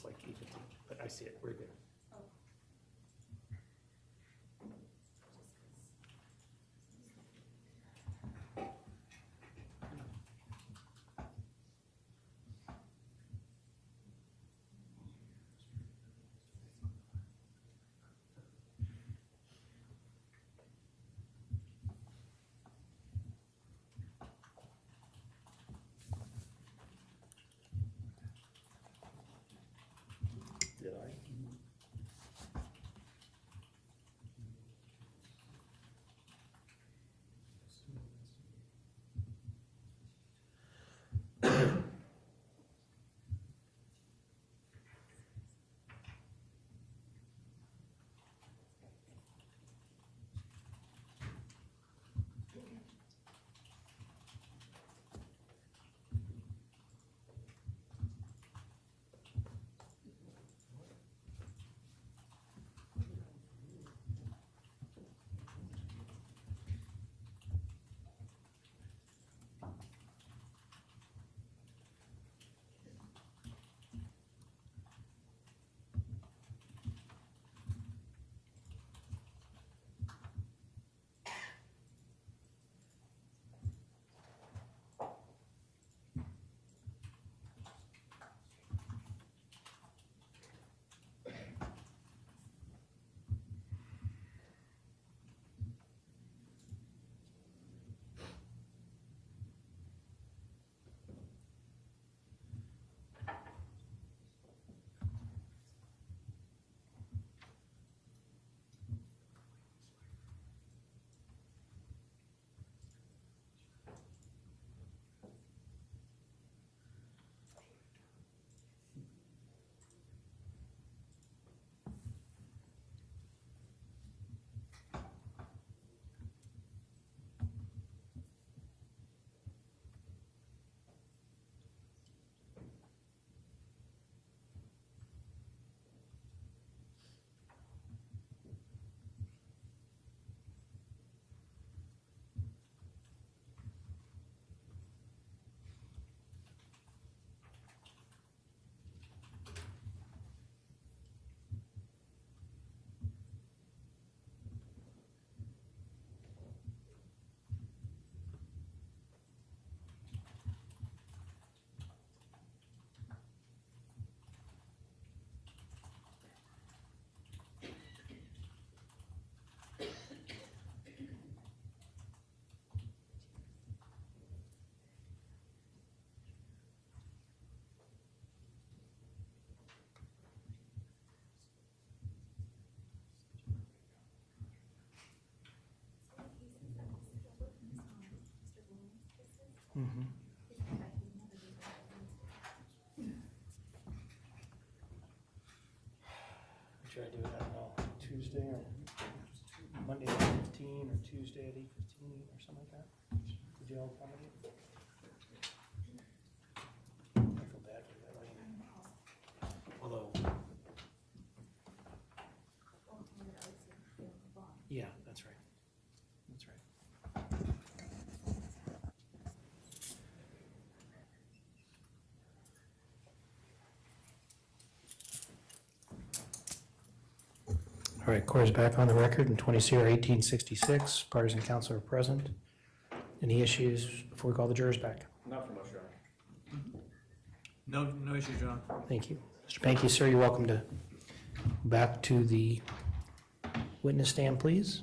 like 8:15, but I see it, we're good. Did I? Mm-hmm. Should I do it, I don't know, Tuesday or Monday at 8:15 or Tuesday at 8:15 or something like that? Would you all accommodate? I feel bad for that, like, although. Yeah, that's right. That's right. All right, court is back on the record in 20 CR 1866. Parties and counsel are present. Any issues before we call the jurors back? Not from us, Your Honor. No issues, Your Honor. Thank you. Mr. Pankey, sir, you're welcome to back to the witness stand, please.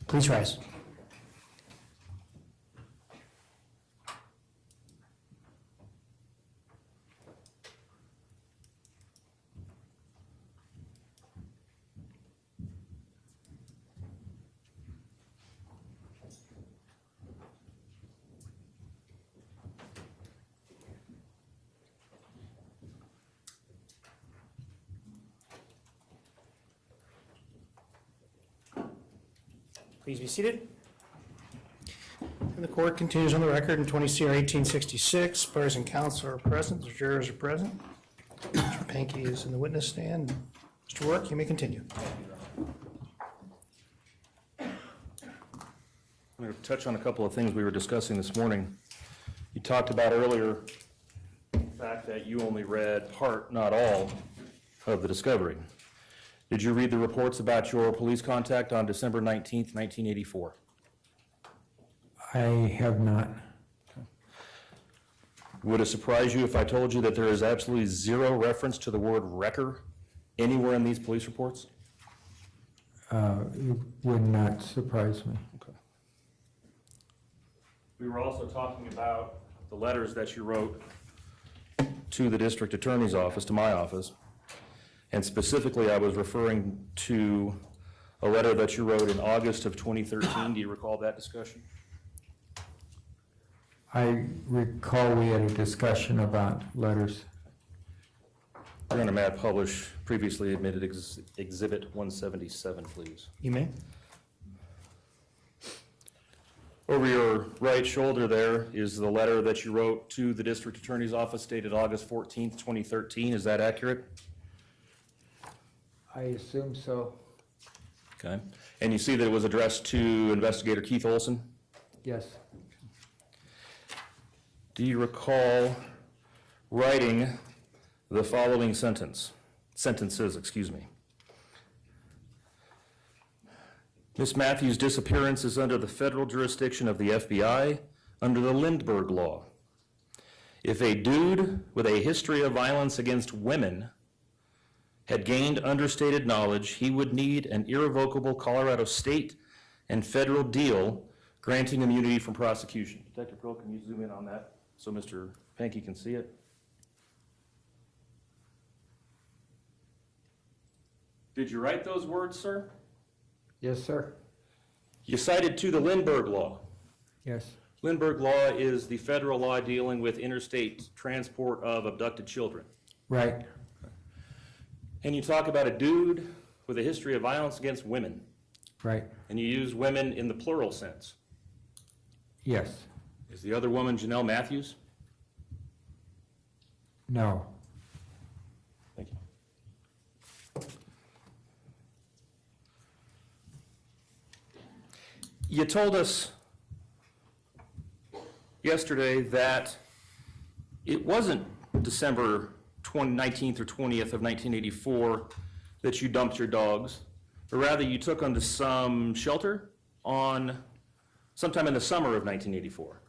Please rise. Please be seated. And the court continues on the record in 20 CR 1866. Parties and counsel are present. The jurors are present. Mr. Pankey is in the witness stand. Mr. Work, you may continue. I'm going to touch on a couple of things we were discussing this morning. You talked about earlier fact that you only read part, not all, of the discovery. Did you read the reports about your police contact on December 19th, 1984? I have not. Would it surprise you if I told you that there is absolutely zero reference to the word wrecker anywhere in these police reports? It would not surprise me. Okay. We were also talking about the letters that you wrote to the district attorney's office, to my office, and specifically I was referring to a letter that you wrote in August of 2013. Do you recall that discussion? I recall we had a discussion about letters. Your Honor, may I publish previously admitted Exhibit 177, please? You may. Over your right shoulder there is the letter that you wrote to the district attorney's office dated August 14th, 2013. Is that accurate? I assume so. Okay. And you see that it was addressed to Investigator Keith Olson? Yes. Do you recall writing the following sentences, excuse me? Ms. Matthews' disappearance is under the federal jurisdiction of the FBI under the Lindbergh Law. If a dude with a history of violence against women had gained understated knowledge, he would need an irrevocable Colorado state and federal deal granting immunity from prosecution. Detective Pearl, can you zoom in on that so Mr. Pankey can see it? Did you write those words, sir? Yes, sir. You cited to the Lindbergh Law. Yes. Lindbergh Law is the federal law dealing with interstate transport of abducted children. Right. And you talk about a dude with a history of violence against women. Right. And you use women in the plural sense. Yes. Is the other woman Jonelle Matthews? No. Thank you. You told us yesterday that it wasn't December 19th or 20th of 1984 that you dumped your dogs, but rather you took them to some shelter on sometime in the summer of 1984.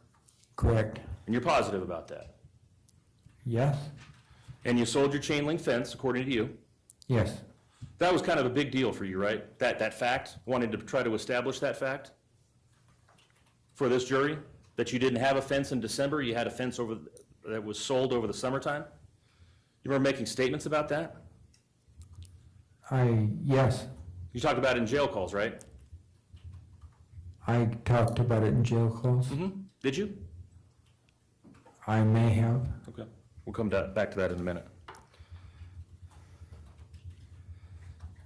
Correct. And you're positive about that. Yes. And you sold your chain link fence, according to you. Yes. That was kind of a big deal for you, right? That fact, wanting to try to establish that fact for this jury, that you didn't have a fence in December, you had a fence that was sold over the summertime? You remember making statements about that? Yes. You talked about it in jail calls, right? I talked about it in jail calls. Mm-hmm. Did you? I may have. Okay. We'll come back to that in a minute.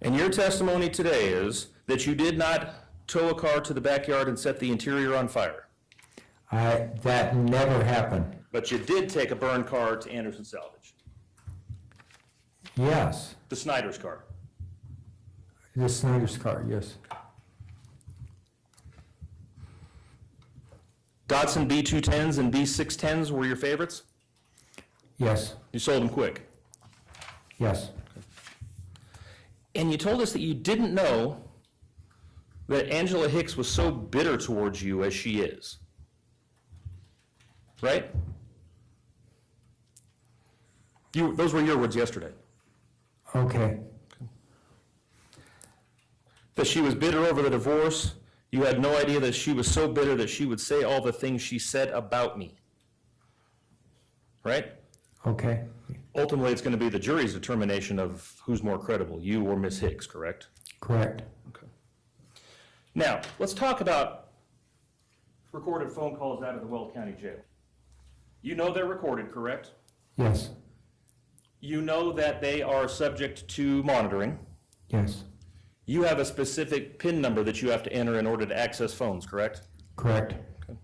And your testimony today is that you did not tow a car to the backyard and set the interior on fire. That never happened. But you did take a burned car to Anderson Salvage. Yes. The Snyder's car. The Snyder's car, yes. Datsun B210s and B610s were your favorites? Yes. You sold them quick. Yes. And you told us that you didn't know that Angela Hicks was so bitter towards you as she is. Right? Those were your words yesterday. Okay. That she was bitter over the divorce. You had no idea that she was so bitter that she would say all the things she said about me. Right? Okay. Ultimately, it's going to be the jury's determination of who's more credible, you or Miss Hicks, correct? Correct. Okay. Now, let's talk about recorded phone calls out of the Weld County Jail. You know they're recorded, correct? Yes. You know that they are subject to monitoring. Yes. You have a specific PIN number that you have to enter in order to access phones, correct? Correct. Okay.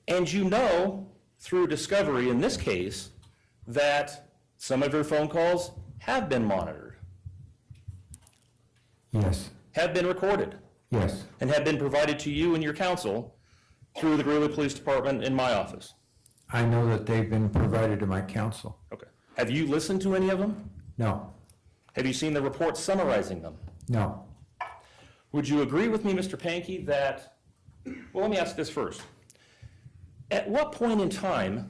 And you know, through discovery in this case, that some of your phone calls have been monitored, Yes. have been recorded, Yes. and have been provided to you and your counsel through the Greeley Police Department in my office. I know that they've been provided to my counsel. Okay. Have you listened to any of them? No, Have you seen the reports summarizing them? no. Would you agree with me, Mr. Pankey, that, well, let me ask this first. At what point in time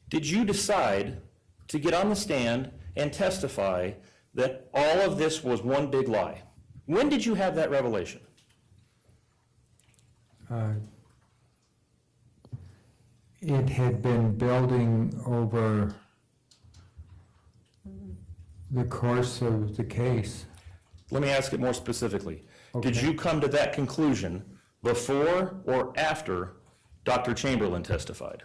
did you decide to get on the stand and testify that all of this was one big lie? When did you have that revelation? It had been building over the course of the case. Let me ask it more specifically. Did Okay. you come to that conclusion before or after Dr. Chamberlain testified?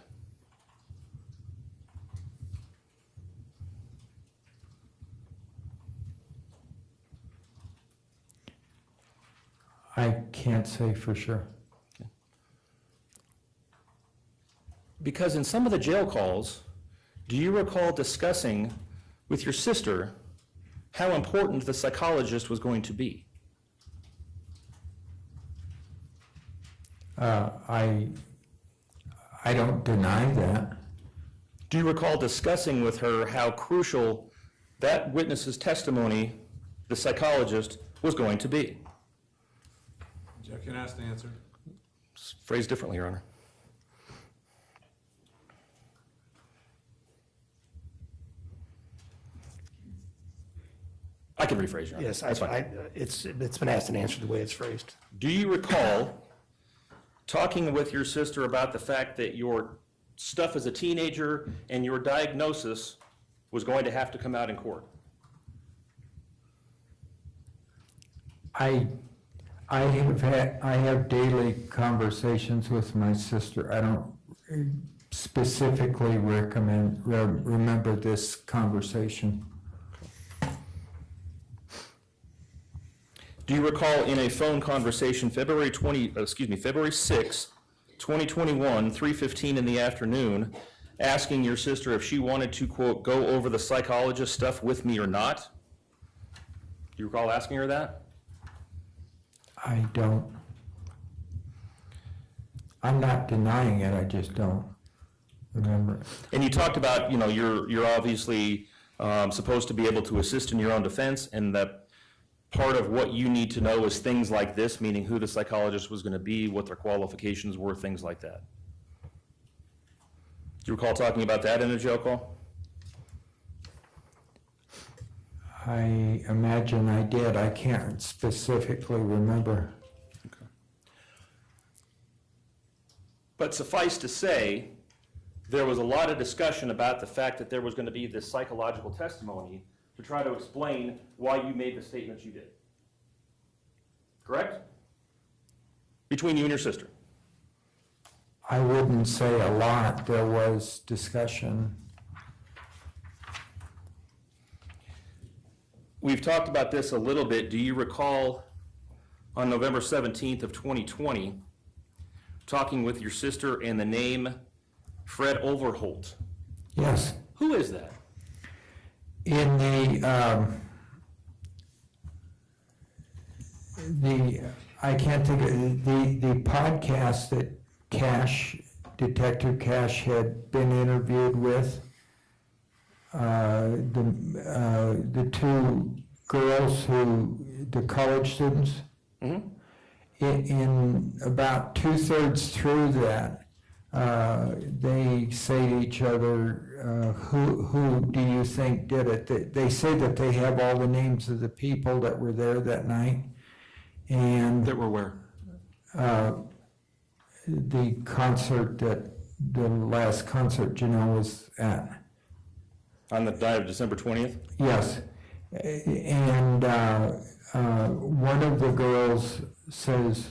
I can't say for sure. Because in some of the jail calls, do you recall discussing with your sister how important the psychologist was going to be? I don't deny that. Do you recall discussing with her how crucial that witness's testimony, the psychologist, was going to be? Jeff can ask the answer. It's phrased differently, Your Honor. I can rephrase, Your Honor. Yes, That's fine. it's been asked and answered the way it's phrased. Do you recall talking with your sister about the fact that your stuff as a teenager and your diagnosis was going to have to come out in court? I have daily conversations with my sister. I don't specifically remember this conversation. Do you recall in a phone conversation February 6, 2021, 3:15 in the afternoon, asking your sister if she wanted to, quote, go over the psychologist stuff with me or not? Do you recall asking her that? I don't. I'm not denying it, I just don't remember it. And you talked about, you're obviously supposed to be able to assist in your own defense, and that part of what you need to know is things like this, meaning who the psychologist was going to be, what their qualifications were, things like that. Do you recall talking about that in a jail call? I imagine I did. I can't specifically remember. Okay. But suffice to say, there was a lot of discussion about the fact that there was going to be this psychological testimony to try to explain why you made the statements you did. Correct? Between you and your sister. I wouldn't say a lot. There was discussion. We've talked about this a little bit. Do you recall on November 17th of 2020, talking with your sister and the name Fred Overholt? Yes. Who is that? In I can't think of, the podcast that Detective Cash had been interviewed with, the two girls the college students, Mm-hmm. in about 2/3 through that, they say to each other, who do you think did it? They say that they have all the names of the people that were there that night. And That were where? the concert the last concert Jonelle was at. On the night of December 20th? Yes. And one of the girls says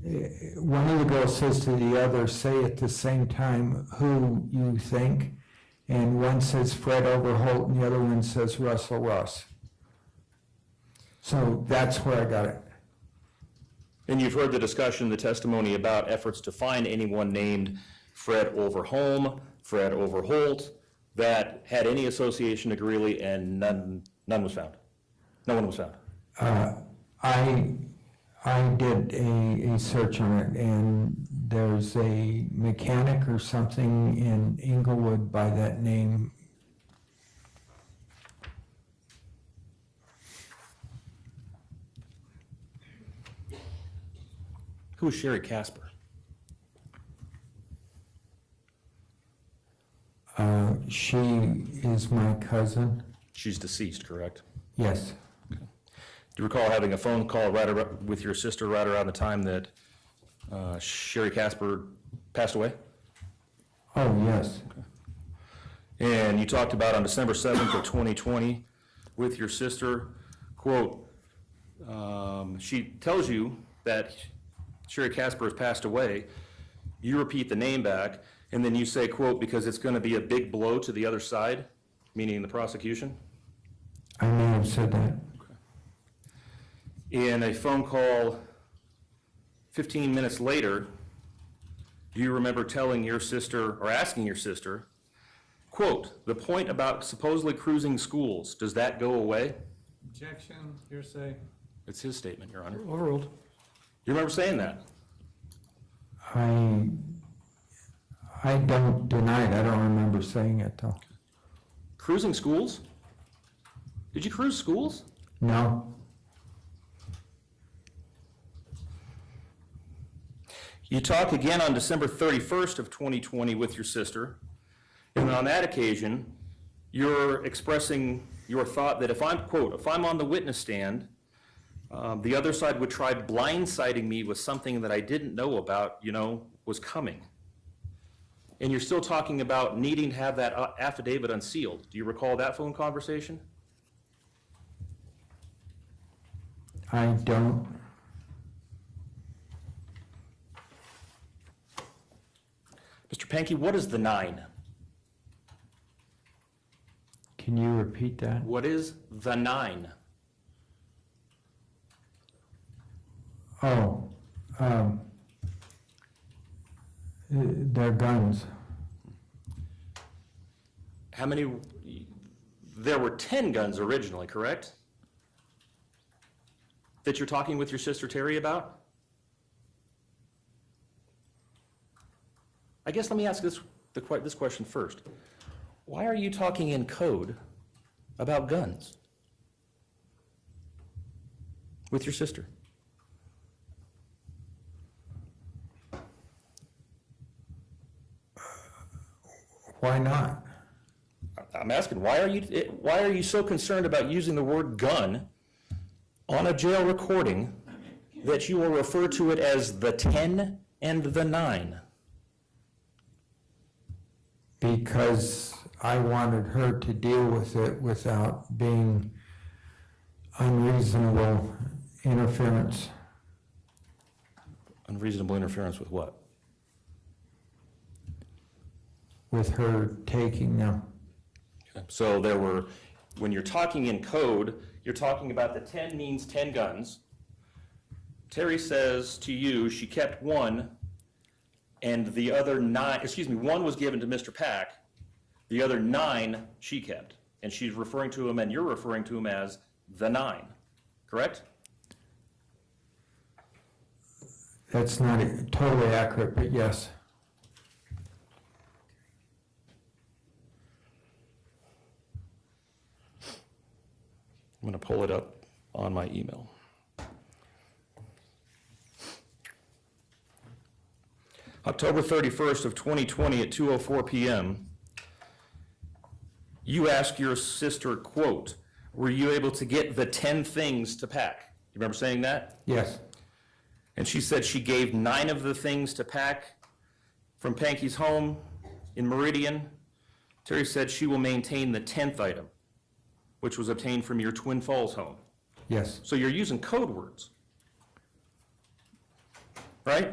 to the other, say at the same time who you think, and one says Fred Overholt and the other one says Russell Russ. So that's where I got it. And you've heard the discussion, the testimony about efforts to find anyone named Fred Overholm, Fred Overholt, that had any association to Greeley, and none was found. No one was found. I did a search on it, and there's a mechanic or something in Inglewood by that name. Who is Sherry Casper? She is my cousin. She's deceased, correct? Yes, Do you recall having a phone call with your sister right around the time that Sherry Casper passed away? oh, yes, And you talked about on December 7th of 2020 with your sister, quote, she tells you that Sherry Casper has passed away. You repeat the name back, and then you say, quote, because it's going to be a big blow to the other side, meaning the prosecution. I may have said that. In a phone call 15 minutes later, do you remember telling your sister, or asking your sister, quote, the point about supposedly cruising schools, does that go away? Objection, hearsay. It's his statement, Your Honor. Overruled. You remember saying that? I don't deny it. I don't remember saying it, though. Cruising schools? Did you cruise schools? No, You talk again on December 31st of 2020 with your sister, and on that occasion, you're expressing your thought that if I'm, quote, if I'm on the witness stand, the other side would try blindsiding me with something that I didn't know about, was coming. And you're still talking about needing to have that affidavit unsealed. Do you recall that phone conversation? I don't. Mr. Pankey, what is the 9? Can you repeat that? What is the 9? Oh, they're guns. How many? There were 10 guns originally, correct? That you're talking with your sister Terry about? I guess let me ask this question first. Why are you talking in code about guns with your sister? Why not? I'm asking, why are you so concerned about using the word gun on a jail recording that you will refer to it as the 10 and the 9? Because I wanted her to deal with it without being unreasonable interference. Unreasonable interference with what? With her taking them. So there were, when you're talking in code, you're talking about the 10 means 10 guns. Terry says to you she kept 1, and the other 9, 1 was given to Mr. Pack, the other 9 she kept. And she's referring to him, and you're referring to him as the 9, correct? That's not totally accurate, but yes. I'm going to pull it up on my email. October 31st of 2020 at 2:04 p.m., you ask your sister, quote, were you able to get the 10 things to Pack? You remember saying that? Yes. And she said she gave 9 of the things to Pack from Pankey's home in Meridian. Terry said she will maintain the 10th item, which was obtained from your Twin Falls home. Yes. So you're using code words, right?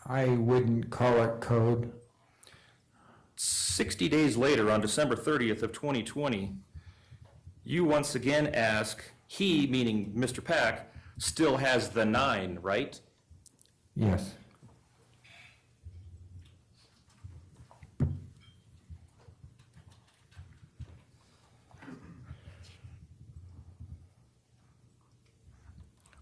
I wouldn't call it code. 60 days later, on December 30th of 2020, you once again ask, he, meaning Mr. Pack, still has the 9, right? Yes.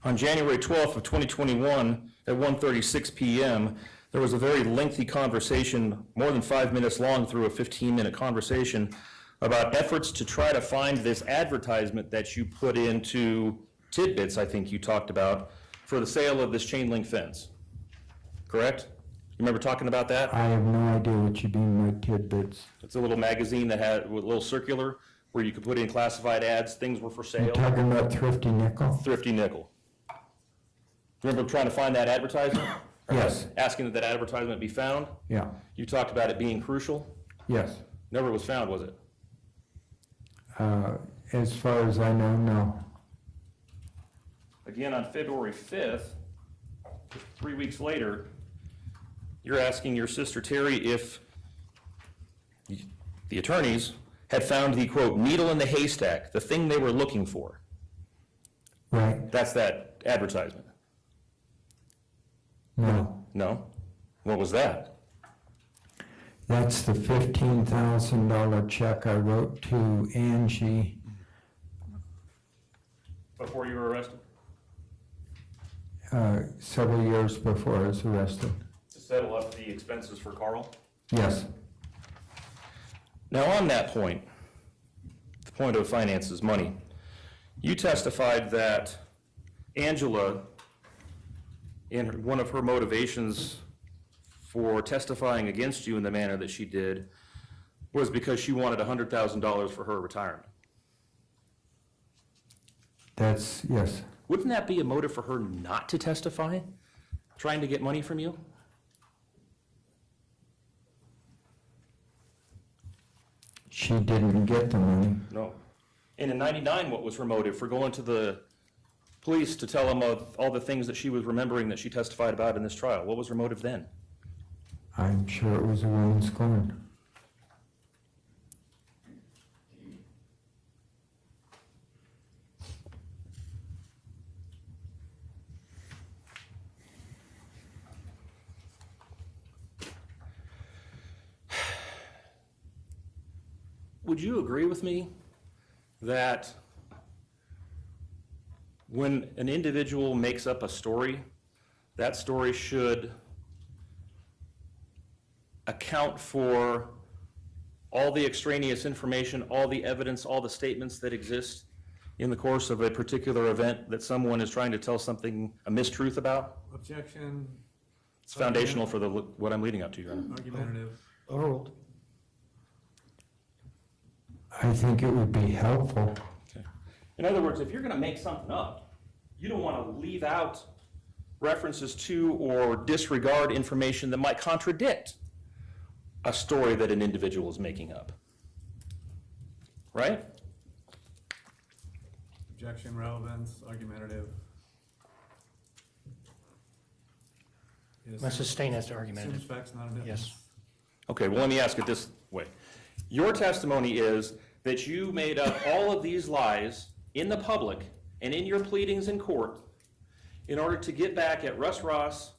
On January 12th of 2021 at 1:36 p.m., there was a very lengthy conversation, more than 5 minutes long through a 15-minute conversation, about efforts to try to find this advertisement that you put into Tidbits, I think you talked about, for the sale of this chain link fence. Correct? You remember talking about that? I have no idea what you mean by Tidbits. It's a little magazine that had a little circular where you could put in classified ads, things were for You're sale. talking about Thrifty Nickel? Thrifty Nickel. Remember trying to find that advertisement? Yes. Asking that that advertisement be found? Yeah, You talked about it being crucial. yes. Never was found, was it? As far as I know, no. Again, on February 5th, 3 weeks later, you're asking your sister Terry if the attorneys had found the, quote, needle in the haystack, the thing they were looking for. Right? That's that advertisement. No. No? What was that? That's the $15,000 check I wrote to Angie. Before you were arrested? Several years before I was arrested. To settle up the expenses for Carl? Yes, Now, on that point, the point of finances, money, you testified that Angela, in one of her motivations for testifying against you in the manner that she did, was because she wanted $100,000 for her retirement. yes. Wouldn't that be a motive for her not to testify, trying to get money from you? She didn't get the money. No. And in '99, what was her motive for going to the police to tell them of all the things that she was remembering that she testified about in this trial? What was her motive then? I'm sure it was a woman's scorn. Would you agree with me that when an individual makes up a story, that story should account for all the extraneous information, all the evidence, all the statements that exist in the course of a particular event that someone is trying to tell something, a mistruth about? Objection, It's foundational for what I'm leading up to, Your Honor. argumentative. Overruled. I think it would be helpful. Okay. In other words, if you're going to make something up, you don't want to leave out references to or disregard information that might contradict a story that an individual is making up. Right? Objection, relevance, argumentative. Yes. I sustain as to argumentative. Assumes facts, not an Yes. Okay, well, let me ask it this way. Your testimony is that you made up all of these lies in the public and in your pleadings in court in order to get back at Russ Ross,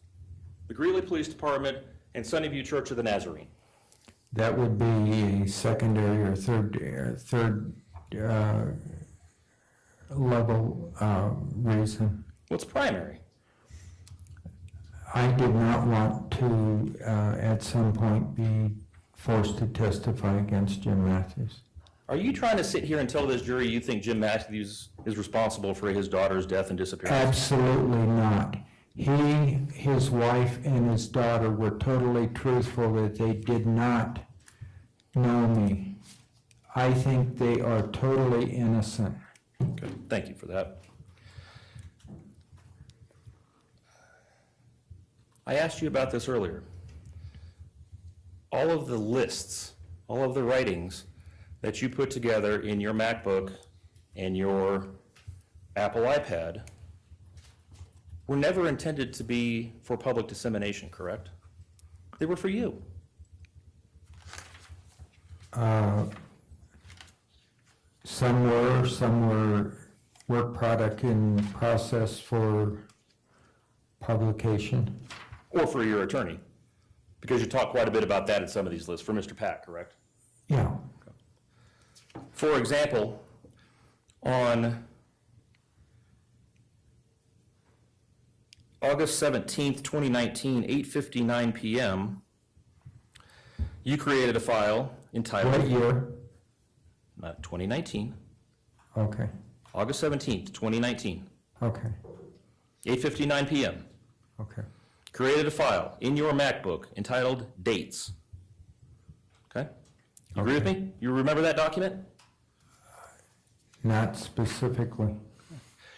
the Greeley Police Department, and Sunnyview Church of the Nazarene. That would be a secondary or third level reason. What's primary? I did not want to, at some point, be forced to testify against Jim Matthews. Are you trying to sit here and tell this jury you think Jim Matthews is responsible for his daughter's death and disappearance? Absolutely not. He, his wife, and his daughter were totally truthful that they did not know me. I think they are totally innocent. Okay, thank you for that. I asked you about this earlier. All of the lists, all of the writings that you put together in your MacBook and your Apple iPad were never intended to be for public dissemination, correct? They were for you. Some were work product in process for publication. Or for your attorney, because you talk quite a bit about that in some of these lists, for Mr. Pat, correct? Yeah. For example, on August 17th, 2019, 8:59 p.m., you created a file entitled... What year? 2019, Okay, August 17th, 2019, okay, 8:59 p.m. okay. Created a file in your MacBook entitled Dates. Okay? You agree with me? You remember that document? Not specifically.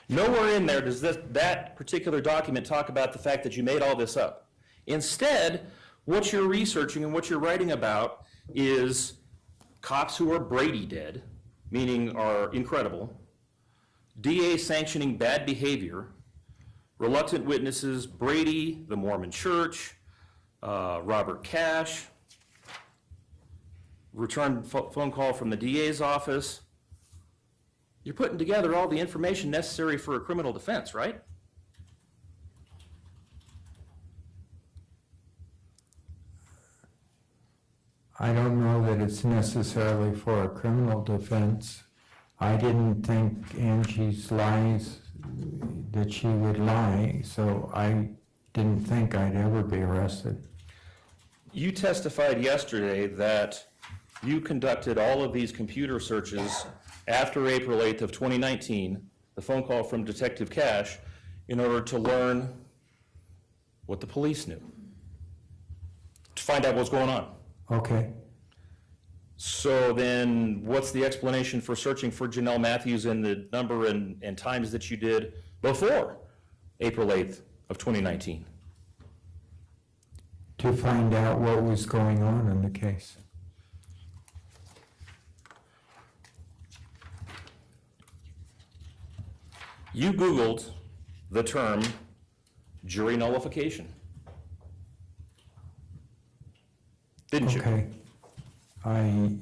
Nowhere in there does that particular document talk about the fact that you made all this up. Instead, what you're researching and what you're writing about is cops who are Brady dead, meaning are incredible, DA sanctioning bad behavior, reluctant witnesses, Brady, the Mormon Church, Robert Cash, returned phone call from the DA's office. You're putting together all the information necessary for a criminal defense, right? I don't know that it's necessarily for a criminal defense. I didn't think Angie's lies, that she would lie, so I didn't think I'd ever be arrested. You testified yesterday that you conducted all of these computer searches after April 8th of 2019, the phone call from Detective Cash, in order to learn what the police knew, to find out what's going on. Okay. So then, what's the explanation for searching for Jonelle Matthews and the number and times that you did before April 8th of 2019? To find out what was going on in the case. You Googled the term jury nullification, didn't you? Okay.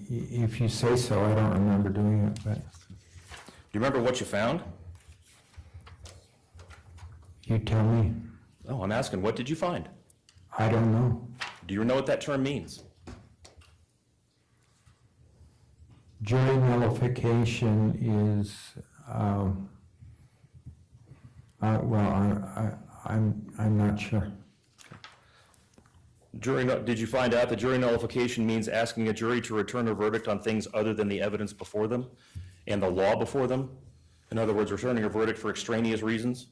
If you say so, I don't remember doing it, but Do you remember what you found? you tell me. Oh, I'm asking, what did you find? I don't know. Do you know what that term means? Jury nullification is, I'm not sure. Did you find out that jury nullification means asking a jury to return a verdict on things other than the evidence before them and the law before them? In other words, returning a verdict for extraneous reasons?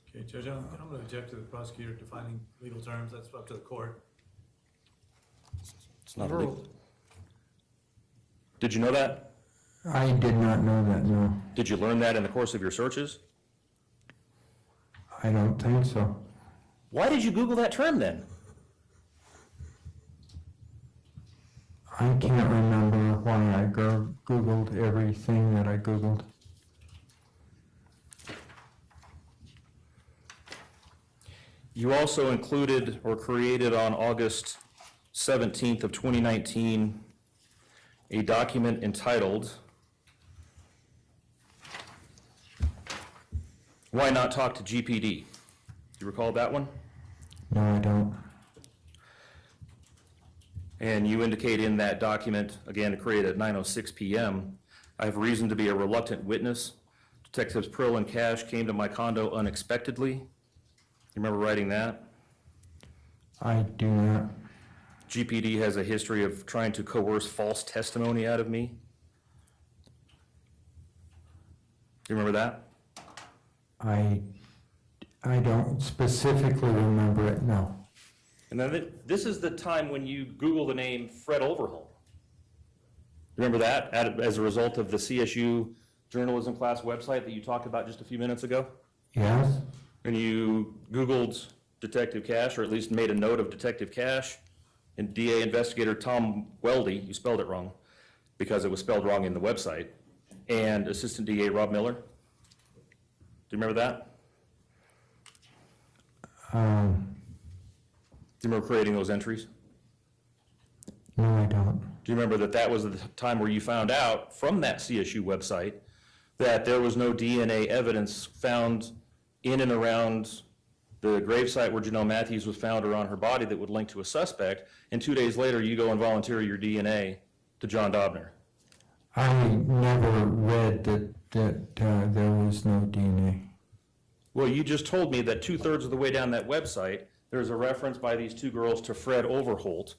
Okay, Judge, I'm going to object to the prosecutor defining legal terms. That's up to the court. It's not illegal. Did you know that? I did not know that, no. Did you learn that in the course of your searches? I don't think so. Why did you Google that term then? I can't remember why I Googled everything that I Googled. You also included or created on August 17th of 2019 a document entitled Why Not Talk to GPD? Do you recall that one? No, I don't. And you indicate in that document, again, created at 9:06 p.m., I have reason to be a reluctant witness. Detectives Prill and Cash came to my condo unexpectedly. You remember writing that? I do not. GPD has a history of trying to coerce false testimony out of me. Do you remember that? I don't specifically remember it, no. And then this is the time when you Google the name Fred Overholm. Remember that as a result of the CSU journalism class website that you talked about just a few minutes ago? Yes? And you Googled Detective Cash, or at least made a note of Detective Cash, and DA investigator Tom Weldy, you spelled it wrong, because it was spelled wrong in the website, and Assistant DA Rob Miller. Do you remember that? Do you remember creating those entries? No, I don't. Do you remember that was the time where you found out from that CSU website that there was no DNA evidence found in and around the gravesite where Jonelle Matthews was found or on her body that would link to a suspect, and 2 days later you go and volunteer your DNA to John Dobner? I never read that there was no DNA. Well, you just told me that 2/3 of the way down that website, there's a reference by these two girls to Fred Overholt,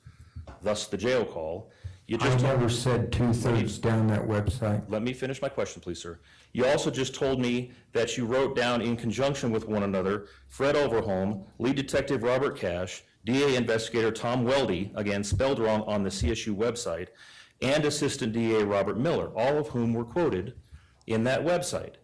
thus the jail call. You I just never said 2/3 down that website. Let me finish my question, please, sir. You also just told me that you wrote down in conjunction with one another, Fred Overholm, lead detective Robert Cash, DA investigator Tom Weldy, again spelled wrong on the CSU website, and assistant DA Robert Miller, all of whom were quoted in that website.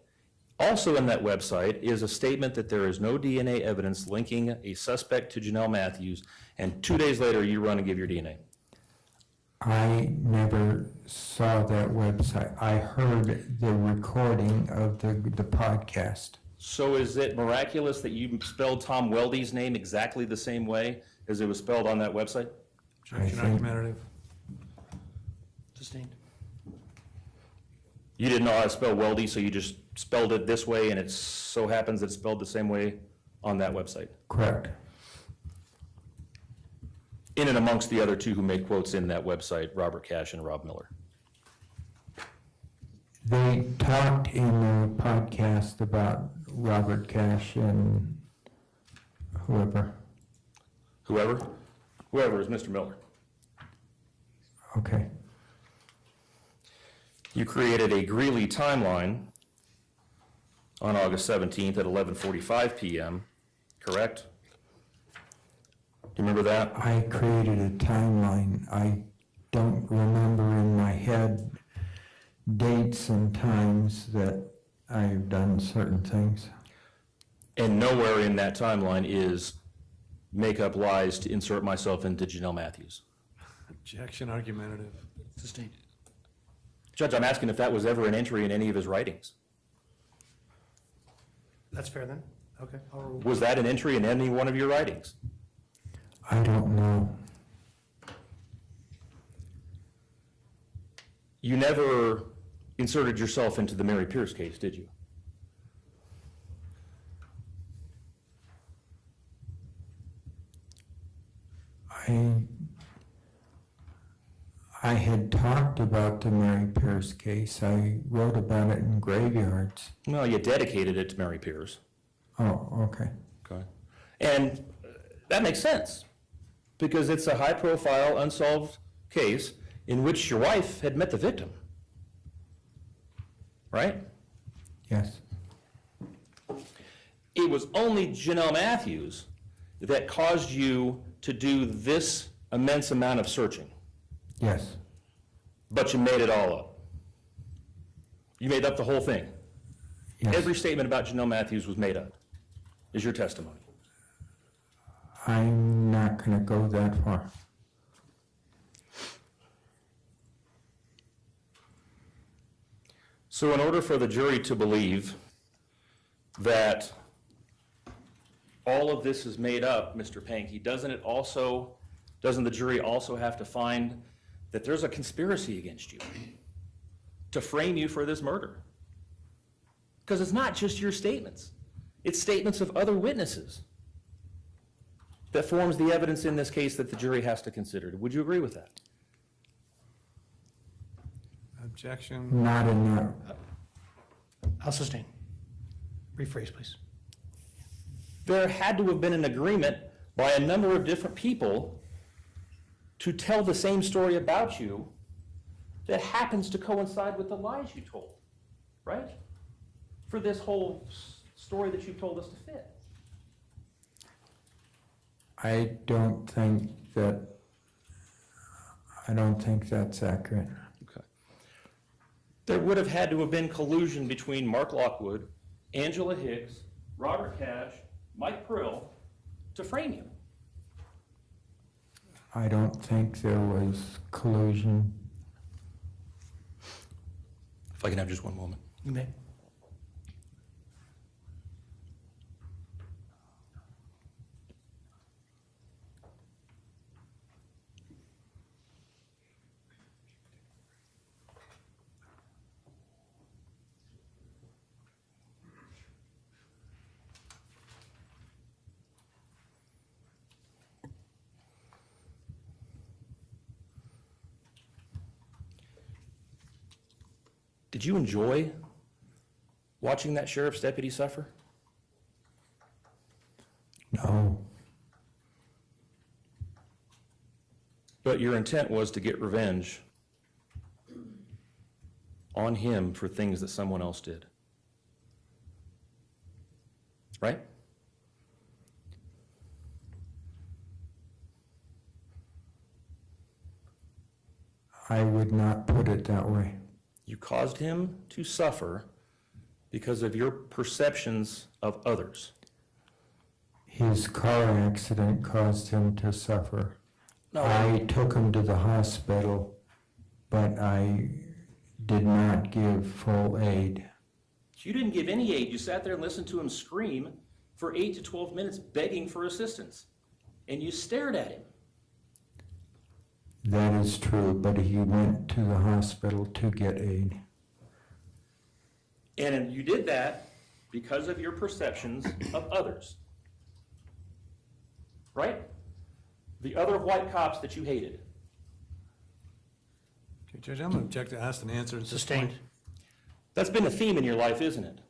Also in that website is a statement that there is no DNA evidence linking a suspect to Jonelle Matthews, and 2 days later you run and give your DNA. I never saw that website. I heard the recording of the podcast. So is it miraculous that you spelled Tom Weldy's name exactly the same way as it was spelled on that website? Objection think- argumentative. Sustained. You didn't know how to spell Weldy, so you just spelled it this way, and it so happens it's spelled the same way on that website? Correct. In and amongst the other two who made quotes in that website, Robert Cash and Rob Miller. They talked in the podcast about Robert Cash and whoever. Whoever? Whoever is Mr. Miller. Okay. You created a Greeley timeline on August 17th at 11:45 p.m., correct? Do you remember that? I created a timeline. I don't remember in my head dates and times that I've done certain things. And nowhere in that timeline is make up lies to insert myself into Jonelle Matthews. Objection argumentative. Sustained. Judge, I'm asking if that was ever an entry in any of his writings. That's fair then? Okay. I'll rule. Was that an entry in any one of your writings? I don't know. You never inserted yourself into the Mary Pierce case, did you? I had talked about the Mary Pierce case. I wrote about it in Graveyards. No, you dedicated it to Mary Pierce. Oh, okay. Okay. And that makes sense, because it's a high-profile, unsolved case in which your wife had met the victim, right? Yes. It was only Jonelle Matthews that caused you to do this immense amount of searching, Yes. but you made it all up. You made up the whole thing. Yes. Every statement about Jonelle Matthews was made up, is your testimony. I'm not going to go that far. So in order for the jury to believe that all of this is made up, Mr. Pankey, doesn't the jury also have to find that there's a conspiracy against you to frame you for this murder? Because it's not just your statements. It's statements of other witnesses that forms the evidence in this case that the jury has to consider. Would you agree with that? Objection. Not in that. I'll sustain. Rephrase, please. There had to have been an agreement by a number of different people to tell the same story about you that happens to coincide with the lies you told, right? For this whole story that you've told us to fit. I don't think that's accurate. Okay. There would have had to have been collusion between Mark Lockwood, Angela Hicks, Robert Cash, Mike Prill to frame you. I don't think there was collusion. If I can have just one moment. You may. Did you enjoy watching that sheriff's deputy suffer? No. But your intent was to get revenge on him for things that someone else did. Right? I would not put it that way. You caused him to suffer because of your perceptions of others. His car accident caused him to suffer. No. I took him to the hospital, but I did not give full aid. You didn't give any aid. You sat there and listened to him scream for 8 to 12 minutes begging for assistance. And you stared at him. That is true, but he went to the hospital to get aid. And you did that because of your perceptions of others. Right? The other white cops that you hated. Okay, Judge, I'm going to object to asked and answered. at this Sustained. point. That's been a theme in your life, isn't it?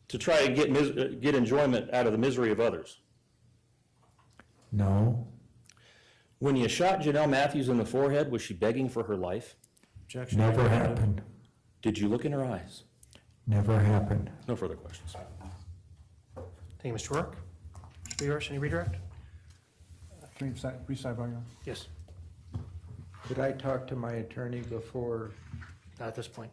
To try and get enjoyment out of the misery of others. No, When you shot Jonelle Matthews in the forehead, was she begging for her life? Objection. never happened. Did you look in her eyes? Never happened. No further questions. Thank you, Mr. Rourke. Mr. Viorst, any redirect? Can we brief sidebar, Your Honor? Yes, Could I talk to my attorney before? not at this point.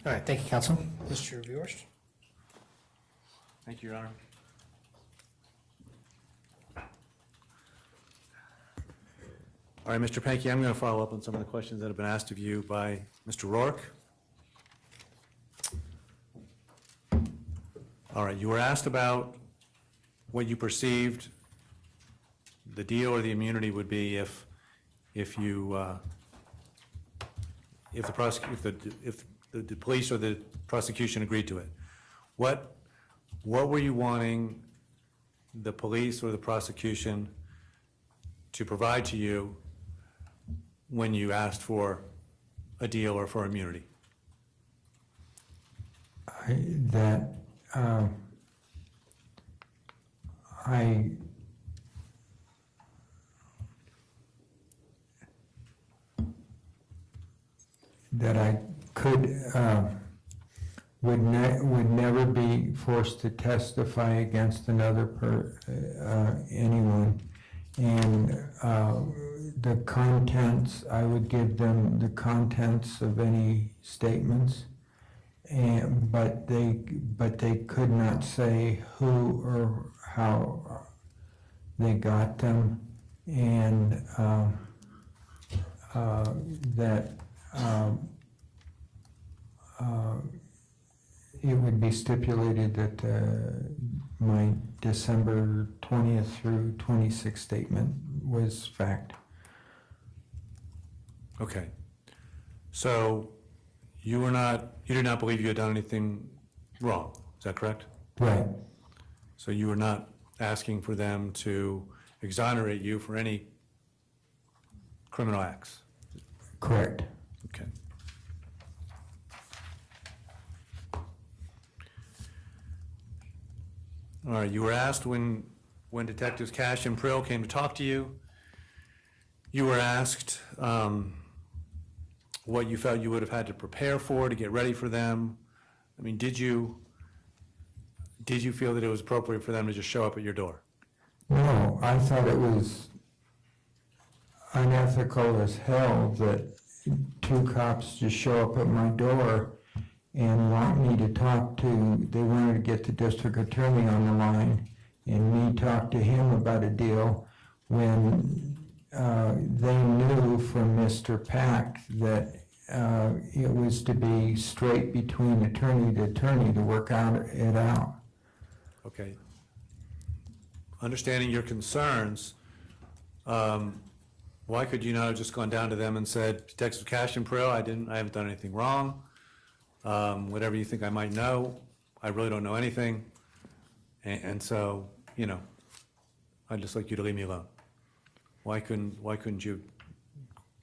All right, thank you, counsel. Mr. Viorst? Thank you, Your Honor. All right, Mr. Pankey, I'm going to follow up on some of the questions that have been asked of you by Mr. Rourke. All right, you were asked about what you perceived the deal or the immunity would be if you if the police or the prosecution agreed to it, what were you wanting the police or the prosecution to provide to you when you asked for a deal or for immunity? That I could, would never be forced to testify against anyone. And the contents, I would give them the contents of any statements, but they could not say who or how they got them, and that it would be stipulated that my December 20th through 26th statement was fact. Okay. So you did not believe you had done anything wrong, is that correct? Right. So you were not asking for them to exonerate you for any criminal acts? Correct. Okay. All right, you were asked when Detectives Cash and Prill came to talk to you, you were asked what you felt you would have had to prepare for to get ready for them. I mean, did you feel that it was appropriate for them to just show up at your door? No, I thought it was unethical as hell that two cops just show up at my door and want me to talk to, they wanted to get the district attorney on the line and me talk to him about a deal when they knew from Mr. Pack that it was to be straight between attorney to work it out. Okay. Understanding your concerns, why could you not have just gone down to them and said, Detective Cash and Prill, I haven't done anything wrong. Whatever you think I might know, I really don't know anything. And so, I'd just like you to leave me alone. Why couldn't you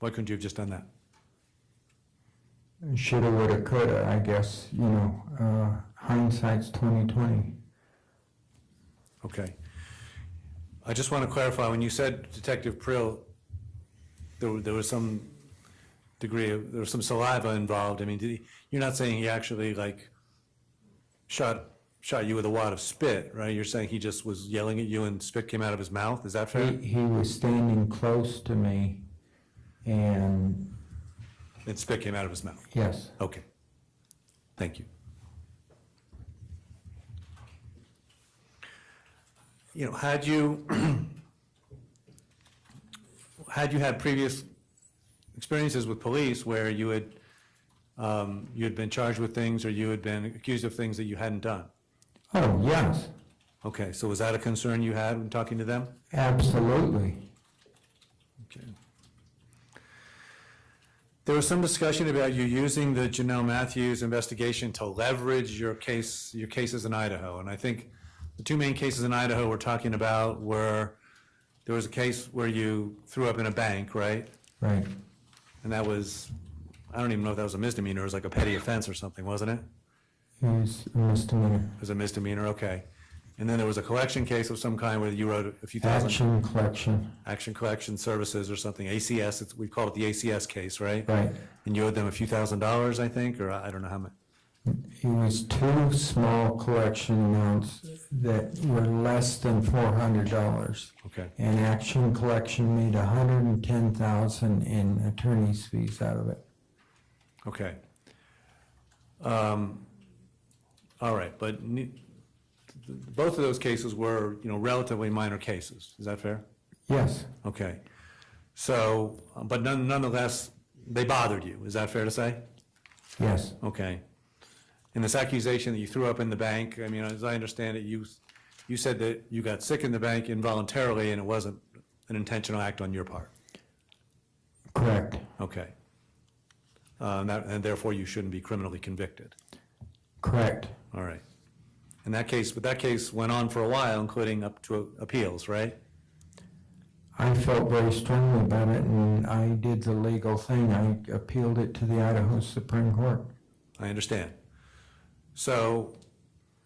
have just done that? Shoulda, woulda, coulda, I guess, hindsight's 20/20. Okay. I just want to clarify, when you said Detective Prill, there was some there was some saliva involved. I mean, you're not saying he actually shot you with a wad of spit, right? You're saying he just was yelling at you and spit came out of his mouth. Is that fair? He was standing close to me, and spit came out of his mouth. yes. Okay. Thank you. Had you had previous experiences with police where you had been charged with things or you had been accused of things that you hadn't done? Oh, yes, Okay, so was that a concern you had when talking to them? absolutely. Okay. There was some discussion about you using the Jonelle Matthews investigation to leverage your cases in Idaho, and I think the two main cases in Idaho we're talking about were, there was a case where you threw up in a bank, right? Right. And that was, I don't even know if that was a misdemeanor, it was like a petty offense or something, wasn't it? It was a misdemeanor. It was a misdemeanor, okay. And then there was a collection case of some kind where you wrote a few thousand. Action collection. Collection Services or something, ACS, we call it the ACS case, right? Right. And you owed them a few $1,000s, I think, or I don't know how much. It was two small collection amounts that were less than $400. Okay, And Action Collection made $110,000 in attorney's fees out of it. okay. All right, but both of those cases were, relatively minor cases, is that fair? Yes, Okay. So, but nonetheless, they bothered you, is that fair to say? yes, Okay. And this accusation that you threw up in the bank, I mean, as I understand it, you said that you got sick in the bank involuntarily and it wasn't an intentional act on your part. correct. Okay. and therefore you shouldn't be criminally convicted. Correct. All right. In that case, but that case went on for a while, including up to appeals, right? I felt very strongly about it, and I did the legal thing. I appealed it to the Idaho Supreme Court. I understand. So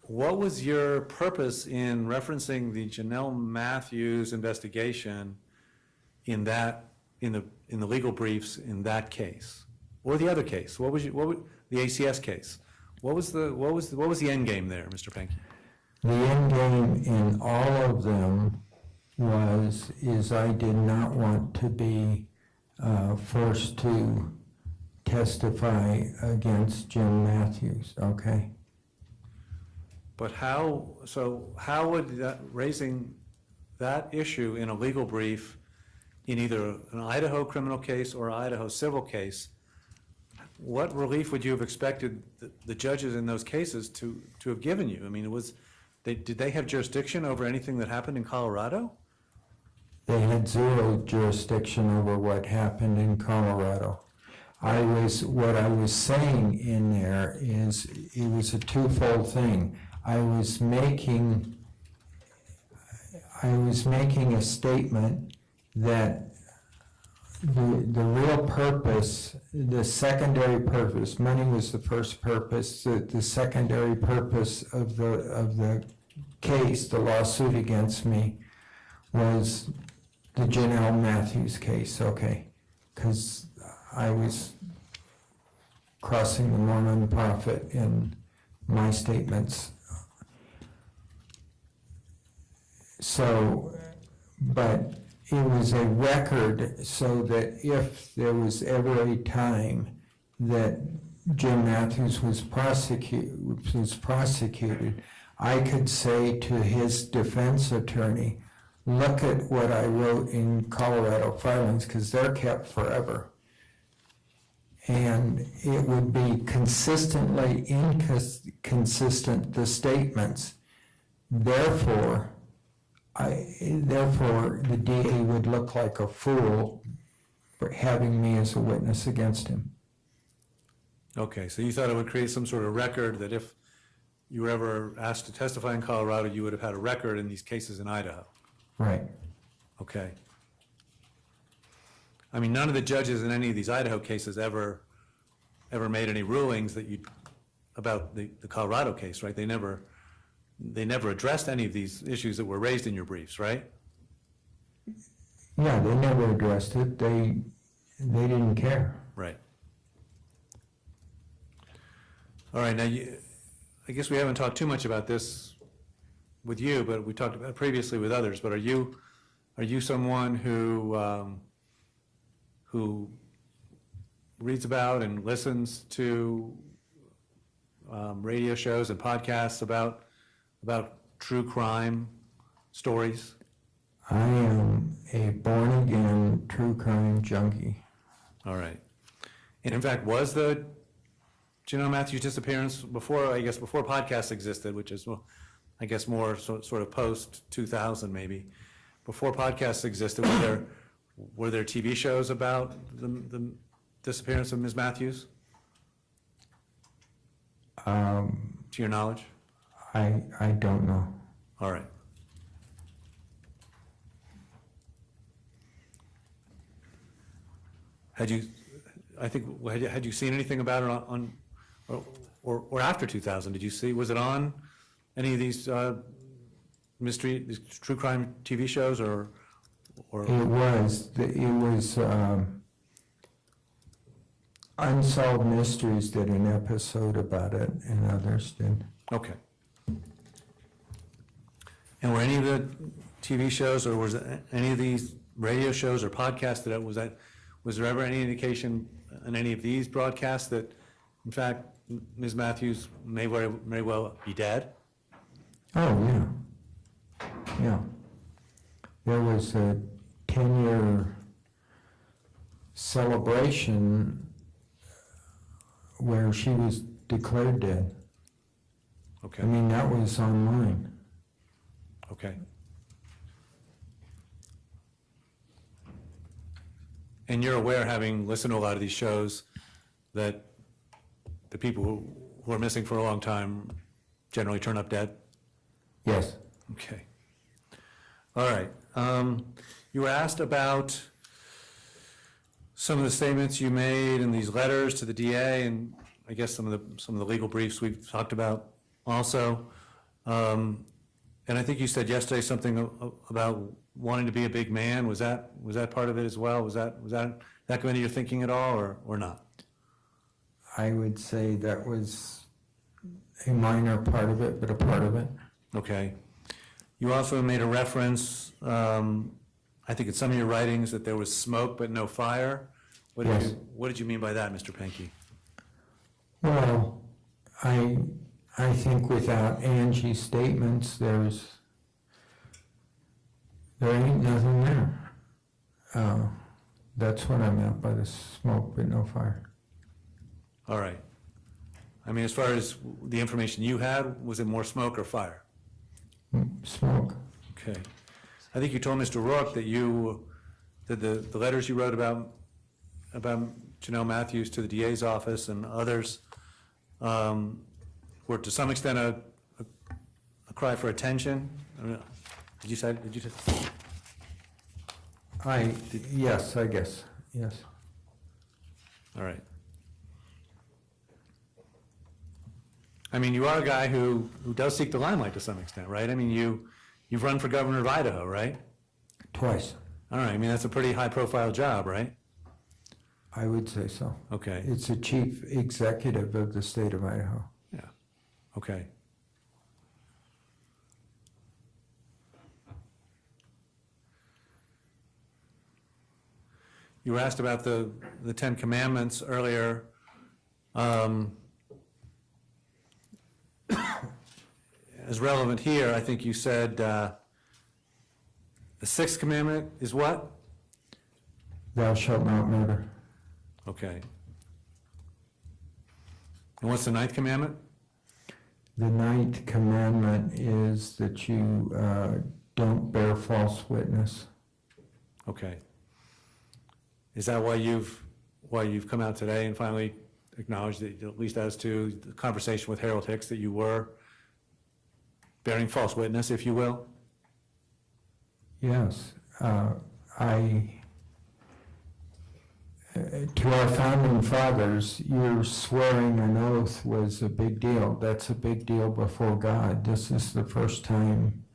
what was your purpose in referencing the Jonelle Matthews investigation in the legal briefs in that case? Or the other case? What was the ACS case? What was the end game there, Mr. Pankey? The end game in all of them is I did not want to be forced to testify against Jim Matthews, okay? But how would raising that issue in a legal brief in either an Idaho criminal case or an Idaho civil case, what relief would you have expected the judges in those cases to have given you? I mean, did they have jurisdiction over anything that happened in Colorado? They had zero jurisdiction over what happened in Colorado. What I was saying in there is it was a twofold thing. I was making a statement that the real purpose, the secondary purpose, money was the first purpose, the secondary purpose of the case, the lawsuit against me, was the Jonelle Matthews case, okay? Because I was crossing the Mormon prophet in my statements. So, but it was a record so that if there was ever a time that Jim Matthews was prosecuted, I could say to his defense attorney, look at what I wrote in Colorado filings, because they're kept forever. And it would be consistently inconsistent, the statements. Therefore, the DA would look like a fool for having me as a witness against him. Okay, so you thought it would create some sort of record that if you were ever asked to testify in Colorado, you would have had a record in these cases in Idaho? Right. Okay. I mean, none of the judges in any of these Idaho cases ever made any rulings about the Colorado case, right? They never addressed any of these issues that were raised in your briefs, right? Yeah, they never addressed it. They didn't care. Right. All right, now I guess we haven't talked too much about this with you, but we talked about it previously with others. But are you someone who reads about and listens to radio shows and podcasts about true crime stories? I am a born-again true crime junkie. All right. And in fact, was the Jonelle Matthews disappearance before podcasts existed, which is, well, I guess more sort of post-2000 maybe, before podcasts existed, were there TV shows about the disappearance of Ms. Matthews? To your knowledge? I don't know. All right. Had you seen anything about it on or after 2000? Did you see, was it on any of these these true crime TV shows or? It was Unsolved Mysteries did an episode about it, and others did. Okay. And were any of the TV shows, or was it any of these radio shows or podcasts was there ever any indication in any of these broadcasts that, in fact, Ms. Matthews may very well be dead? Oh, yeah. Yeah. There was a 10-year celebration where she was declared dead. Okay. I mean, that was online. Okay. And you're aware, having listened to a lot of these shows, that the people who are missing for a long time generally turn up dead? Yes. Okay. All right. You were asked about some of the statements you made in these letters to the DA, and I guess some of the legal briefs we've talked about also. And I think you said yesterday something about wanting to be a big man. Was that part of it as well? Was that go into your thinking at all, or not? I would say that was a minor part of it, but a part of it. Okay. You also made a reference, I think in some of your writings, that there was smoke but no fire. Yes. What did you mean by that, Mr. Pankey? Well, I think without Angie's statements, there ain't nothing there. That's what I meant by the smoke but no fire. All right. I mean, as far as the information you had, was it more smoke or fire? Smoke. Okay. I think you told Mr. Rourke that the letters you wrote about Jonelle Matthews to the DA's office and others were to some extent a cry for attention. I don't know. Did you say? Yes, I guess, yes. All right. I mean, you are a guy who does seek the limelight to some extent, right? I mean, you've run for governor of Idaho, right? Twice. All right. I mean, that's a pretty high-profile job, right? I would say so. Okay. It's the chief executive of the state of Idaho. Yeah. Okay. You were asked about the Ten Commandments earlier. As relevant here, I think you said the sixth commandment is what? Thou shalt not murder. Okay. And what's the ninth commandment? The ninth commandment is that you don't bear false witness. Okay. Is that why you've come out today and finally acknowledged that, at least as to the conversation with Harold Hicks, that you were bearing false witness, if you will? Yes. To our founding fathers, your swearing an oath was a big deal. That's a big deal before God. This is the first time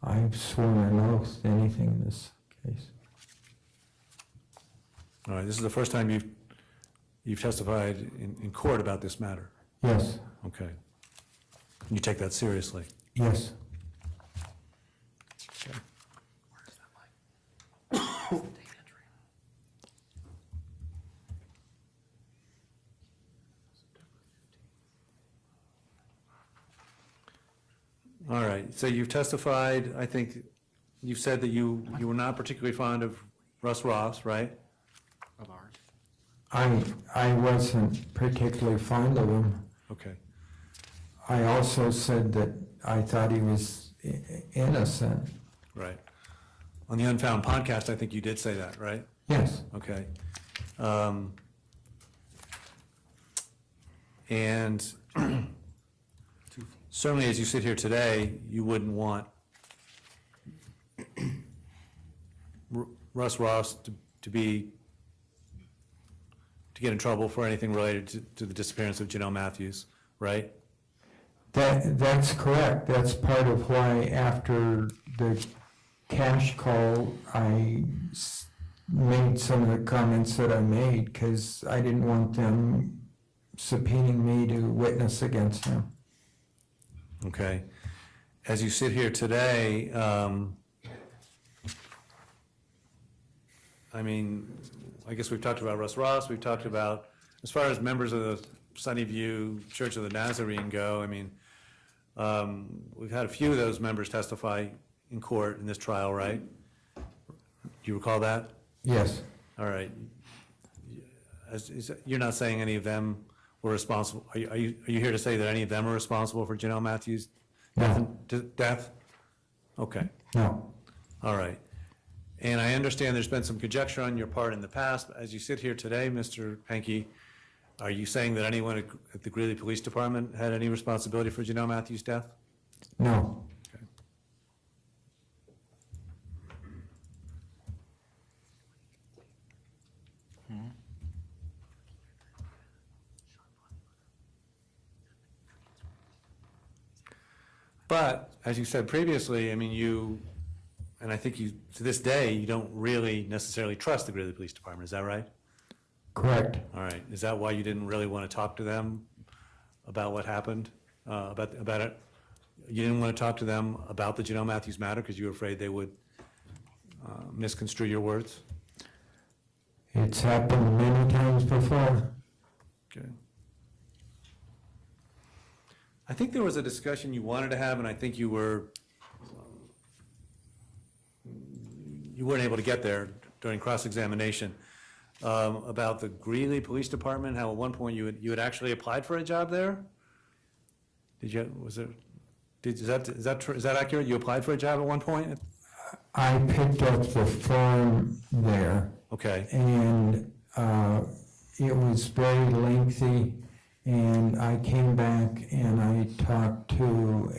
I've sworn an oath to anything in this case. All right, this is the first time you've testified in court about this matter? Yes, Okay. You take that seriously? yes. Okay. All right, so you've testified, I think, you've said that you were not particularly fond of Russ Ross, right? Of ours. I wasn't particularly fond of him. Okay, I also said that I thought he was innocent. right. On the Unfound podcast, I think you did say that, right? Yes, Okay. And certainly as you sit here today, you wouldn't want Russ Ross to get in trouble for anything related to the disappearance of Jonelle Matthews, right? that's correct. That's part of why after the cash call, I made some of the comments that I made, because I didn't want them subpoenaing me to witness against him. Okay. As you sit here today, I mean, I guess we've talked about Russ Ross, we've talked about, as far as members of the Sunnyview Church of the Nazarene go, I mean, we've had a few of those members testify in court in this trial, right? Do you recall that? Yes, All right. You're not saying any of them were responsible, are you here to say that any of them are responsible for Jonelle Matthews' death? Okay, no, all right. And I understand there's been some conjecture on your part in the past. As you sit here today, Mr. Pankey, Are you saying that anyone at the Greeley Police Department had any responsibility for Jonelle Matthews' death? No. Okay. But, as you said previously, I mean, and I think you, to this day, you don't really necessarily trust the Greeley Police Department, is that right? Correct. All right, is that why you didn't really want to talk to them about what happened, about it? You didn't want to talk to them about the Jonelle Matthews matter because you were afraid they would misconstrue your words? It's happened many times before. Okay. I think there was a discussion you wanted to have, and I think you weren't able to get there during cross-examination, about the Greeley Police Department, how at one point you had actually applied for a job there? Did you, is that accurate? You applied for a job at one point? I picked up the form there, Okay, and it was very lengthy, and I came back and I talked to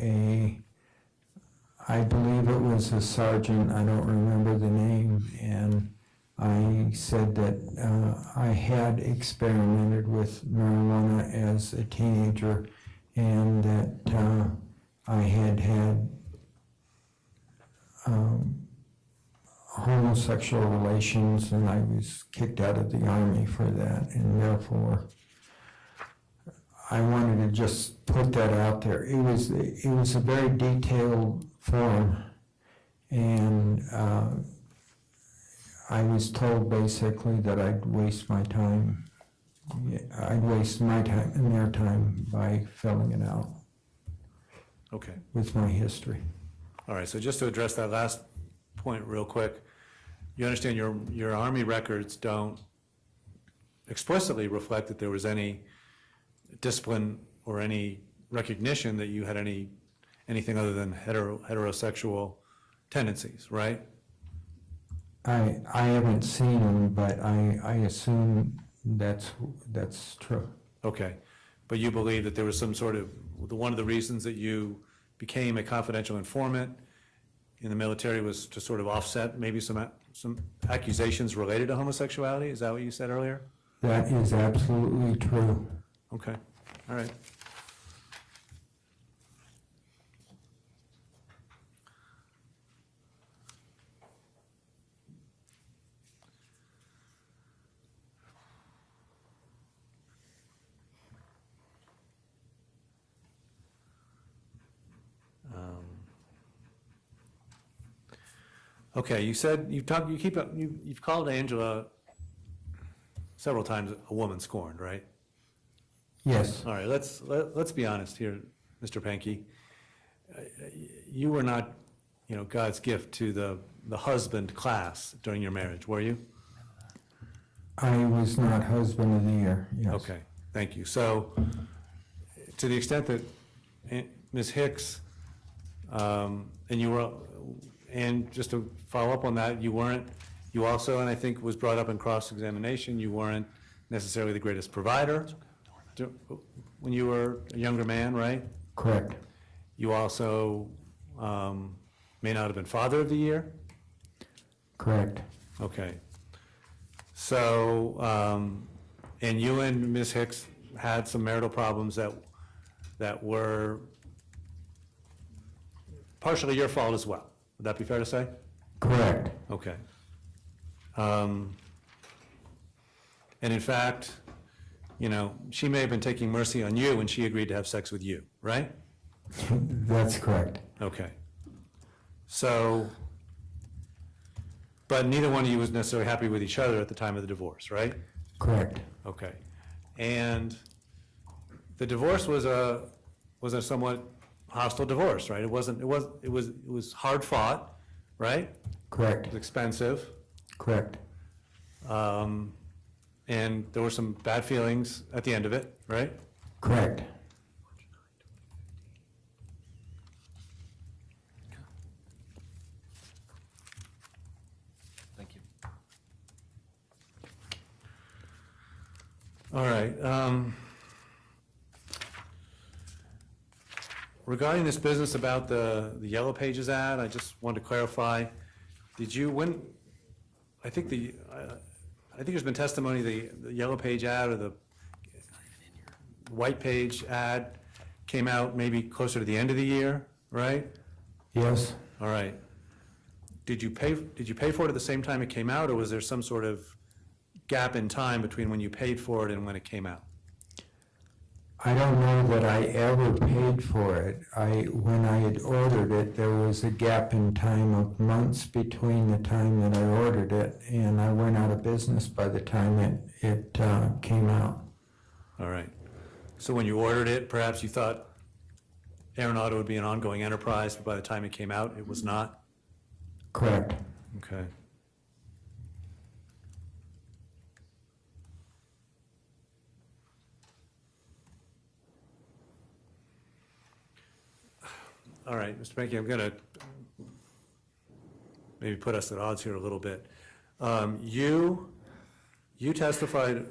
I believe it was a sergeant, I don't remember the name, and I said that I had experimented with marijuana as a teenager, and that I had had homosexual relations, and I was kicked out of the Army for that, and therefore I wanted to just put that out there. It was a very detailed form, and I was told basically that I'd waste my time. I'd waste my time and their time by filling it out okay. with my history. All right, so just to address that last point real quick, you understand your Army records don't explicitly reflect that there was any discipline or any recognition that you had anything other than heterosexual tendencies, right? I haven't seen them, but I assume that's true. Okay, but you believe that there was some sort of, one of the reasons that you became a confidential informant in the military was to sort of offset maybe some accusations related to homosexuality? Is that what you said earlier? That is absolutely true. Okay, all right. Okay, you said, you've called Angela several times a woman scorned, right? Yes, All right, let's be honest here, Mr. Pankey. You were not, God's gift to the husband class during your marriage, were you? I was not husband of the year, yes. Okay, thank you. So, to the extent that Ms. Hicks, and just to follow up on that, you also, and I think was brought up in cross-examination, you weren't necessarily the greatest provider when you were a younger man, right? Correct. You also may not have been father of the year? Correct. Okay. So, and you and Ms. Hicks had some marital problems that were partially your fault as well. Would that be fair to say? Correct. Okay. And in fact, she may have been taking mercy on you when she agreed to have sex with you, right? That's correct. Okay. So, but neither one of you was necessarily happy with each other at the time of the divorce, right? Correct. Okay. And the divorce was a somewhat hostile divorce, right? It was hard fought, right? Correct. It was expensive. Correct. And there were some bad feelings at the end of it, right? Correct. Thank you. All right. Regarding this business about the Yellow Pages ad, I just wanted to clarify, did you, I think there's been testimony, the Yellow Page ad or the White Page ad came out maybe closer to the end of the year, right? Yes, All right. Did you pay for it at the same time it came out, or was there some sort of gap in time between when you paid for it and when it came out? I don't know that I ever paid for it. When I had ordered it, there was a gap in time of months between the time that I ordered it, and I went out of business by the time it came out. All right. So when you ordered it, perhaps you thought Aeronauta would be an ongoing enterprise, but by the time it came out, it was not? Correct. Okay. All right, Mr. Pankey, I'm going to maybe put us at odds here a little bit. You testified a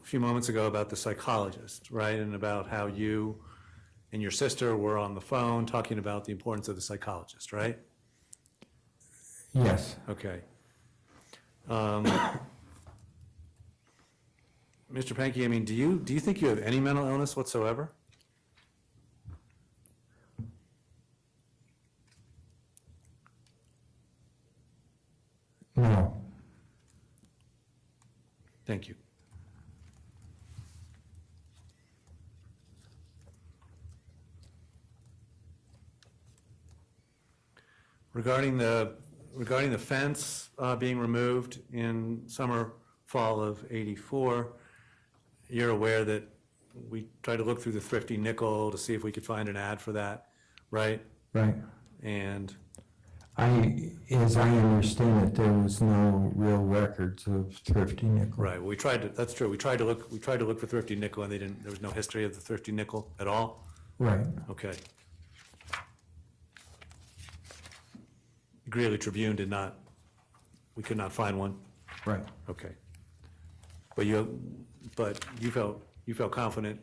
few moments ago about the psychologist, right? And about how you and your sister were on the phone talking about the importance of the psychologist, right? Yes. Okay. Mr. Pankey, I mean, do you think you have any mental illness whatsoever? No. Thank you. Regarding the fence being removed in summer, fall of '84, you're aware that we tried to look through the Thrifty Nickel to see if we could find an ad for that, right? Right. And As I understand it, there was no real records of Thrifty Nickel. right, well, we tried to. That's true. We tried to look for Thrifty Nickel, and there was no history of the Thrifty Nickel at all. Right. Okay. Greeley Tribune we could not find one. Right. Okay. But you felt confident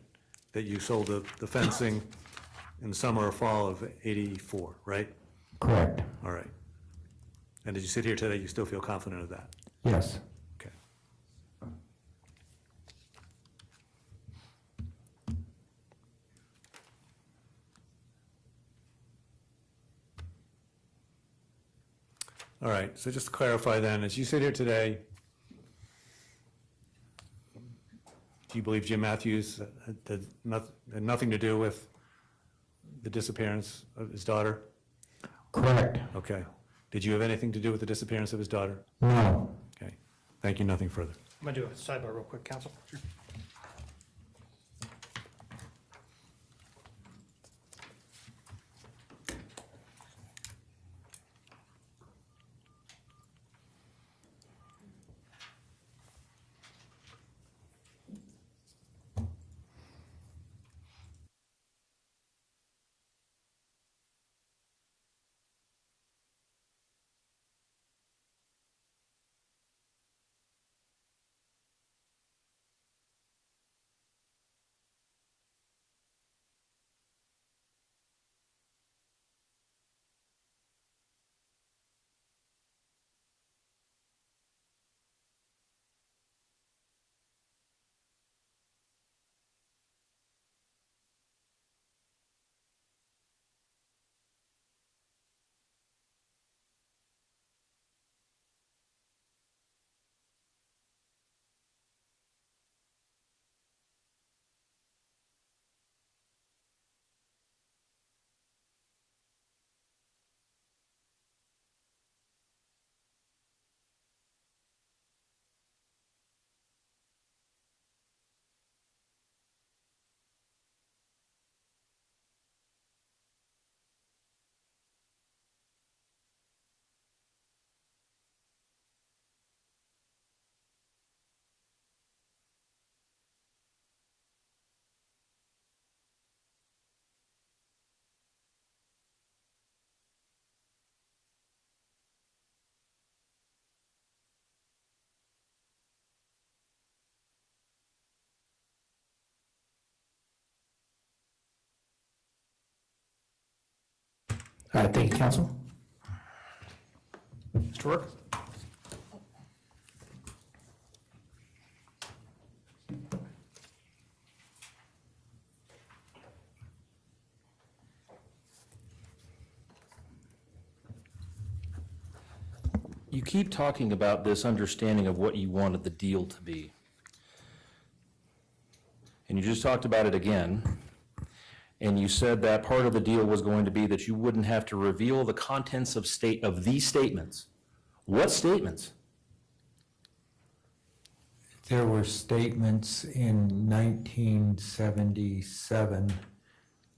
that you sold the fencing in the summer or fall of '84, right? Correct. All right. And did you sit here today, you still feel confident of that? Yes. Okay. All right, so just to clarify then, as you sit here today, do you believe Jim Matthews had nothing to do with the disappearance of his daughter? Correct. Okay. Did you have anything to do with the disappearance of his daughter? No. Okay. Thank you, nothing further. I'm going to do a sidebar real quick, counsel. All right, thank you, counsel. Mr. Rourke? You keep talking about this understanding of what you wanted the deal to be. And you just talked about it again. And you said that part of the deal was going to be that you wouldn't have to reveal the contents of these statements. What statements? There were statements in 1977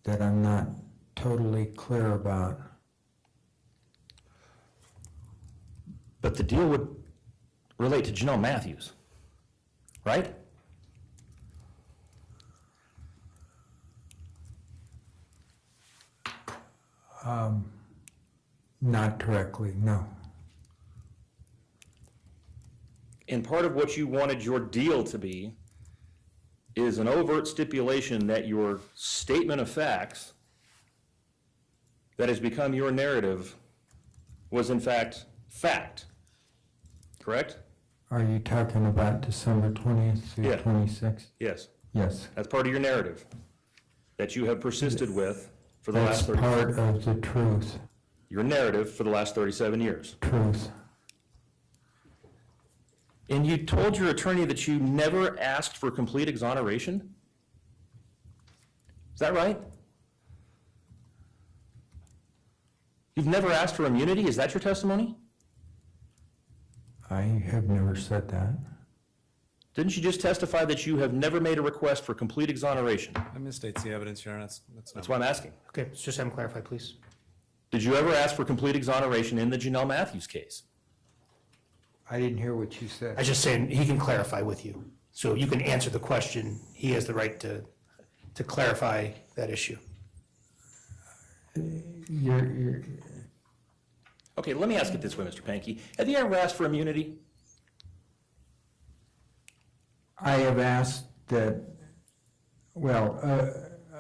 that I'm not totally clear about. But the deal would relate to Jonelle Matthews, right? Not directly, no. And part of what you wanted your deal to be is an overt stipulation that your statement of facts that has become your narrative was in fact fact, correct? Are you talking about December 20th through Yeah. 26th? Yes. Yes. That's part of your narrative that you have persisted with for the last That's 30, part of the truth. your narrative for the last 37 years. Truth. And you told your attorney that you never asked for complete exoneration? Is that right? You've never asked for immunity? Is that your testimony? I have never said that. Didn't you just testify that you have never made a request for complete exoneration? I misstates the evidence, Your Honor. That's why I'm asking. Okay, let's just have him clarify, please. Did you ever ask for complete exoneration in the Jonelle Matthews case? I didn't hear what you said. I was just saying, he can clarify with you. So you can answer the question. He has the right to clarify that issue. You're, Okay, let me ask it this way, Mr. Pankey. Have you ever asked for immunity? I have asked that, well,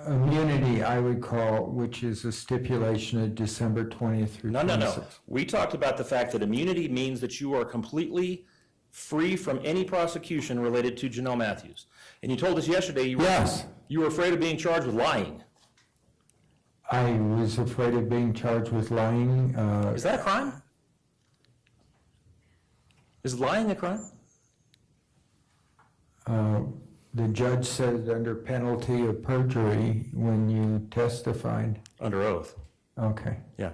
immunity I would call, which is a stipulation of December 20th through 26th. No. We talked about the fact that immunity means that you are completely free from any prosecution related to Jonelle Matthews. And you told us yesterday you were afraid of being charged with lying. I was afraid of being charged with lying. Is that a crime? Is lying a crime? The judge said under penalty of perjury when you testified. Under oath, Okay. yeah.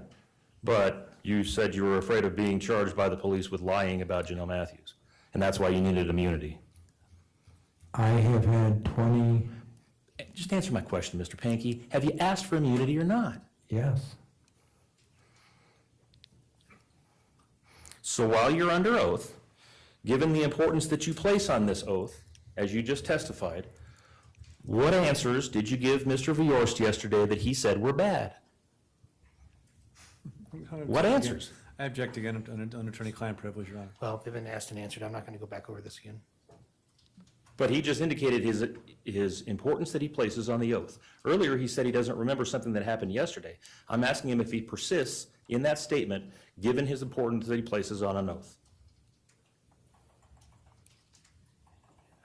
But you said you were afraid of being charged by the police with lying about Jonelle Matthews, and that's why you needed immunity. I have had 20, Just answer my question, Mr. Pankey. Have you asked for immunity or not? yes. So while you're under oath, given the importance that you place on this oath, as you just testified, what answers did you give Mr. Viorst yesterday that he said were bad? What answers? I object again on attorney-client privilege, Your Honor. Well, they've been asked and answered. I'm not going to go back over this again. But he just indicated his importance that he places on the oath. Earlier, he said he doesn't remember something that happened yesterday. I'm asking him if he persists in that statement, given his importance that he places on an oath.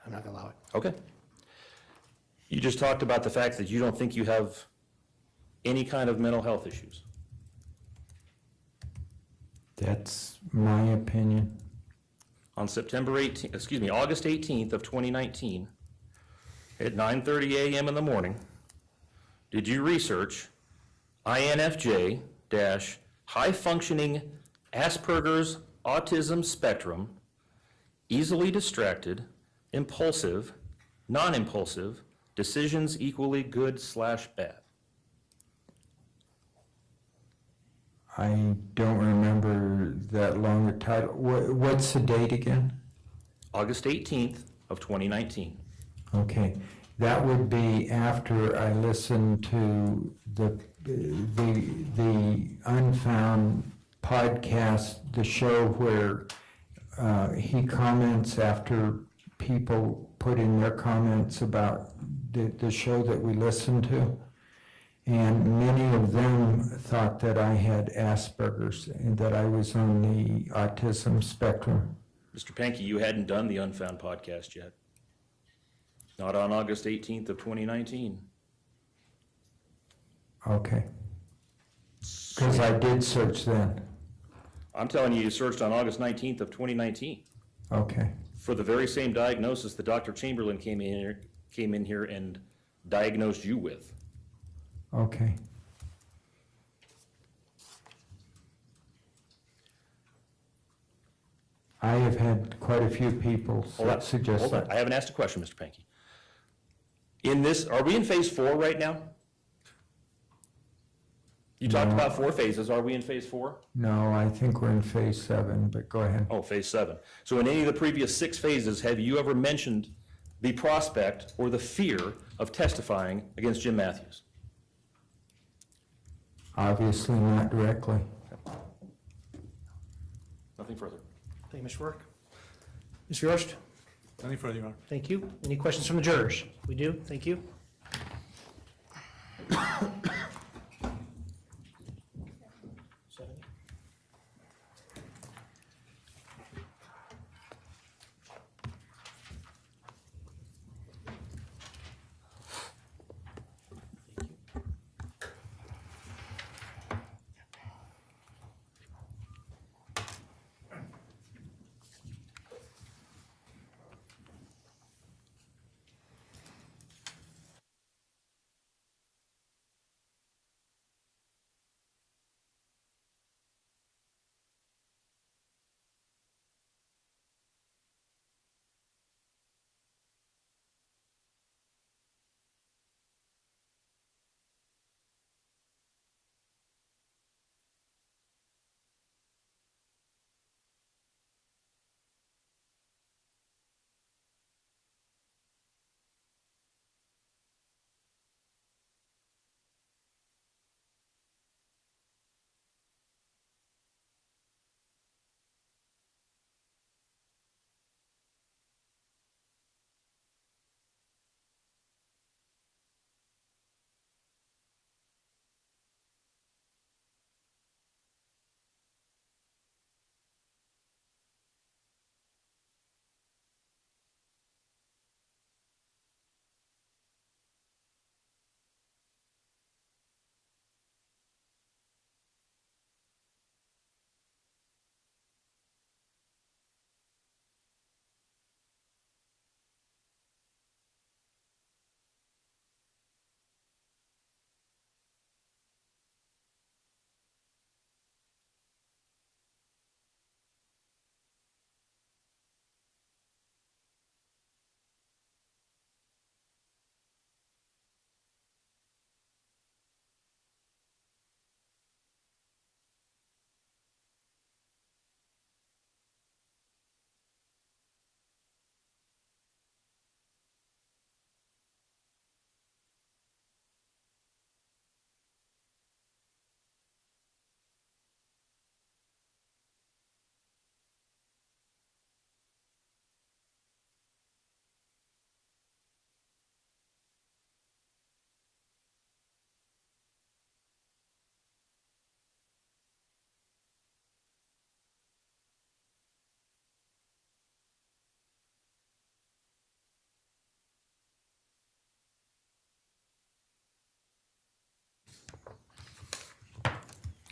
I'm not going to allow it. Okay. You just talked about the fact that you don't think you have any kind of mental health issues. That's my opinion. On August 18th of 2019, at 9:30 a.m. in the morning, did you research INFJ-high-functioning Asperger's autism spectrum, easily distracted, impulsive, non-impulsive, decisions equally good/bad? I don't remember that long a title. What's the date again? August 18th of 2019. Okay, that would be after I listened to the Unfound podcast, the show where he comments after people put in their comments about the show that we listened to. And many of them thought that I had Asperger's and that I was on the autism spectrum. Mr. Pankey, you hadn't done the Unfound podcast yet. Not on August 18th of 2019. Okay. Because I did search then. I'm telling you, you searched on August 19th of 2019 Okay. for the very same diagnosis that Dr. Chamberlain came in here and diagnosed you with. Okay. I have had quite a few people suggest Hold on. that. I haven't asked a question, Mr. Pankey. In this, are we in phase 4 right now? You talked No. about 4 phases. Are we in phase 4? No, I think we're in phase 7, but go ahead. Oh, phase 7. So in any of the previous 6 phases, have you ever mentioned the prospect or the fear of testifying against Jim Matthews? Obviously not directly. Nothing further. Thank you, Mr. Rourke. Mr. Yost? Any further, Your Honor? Thank you. Any questions from the jurors? We do, thank you.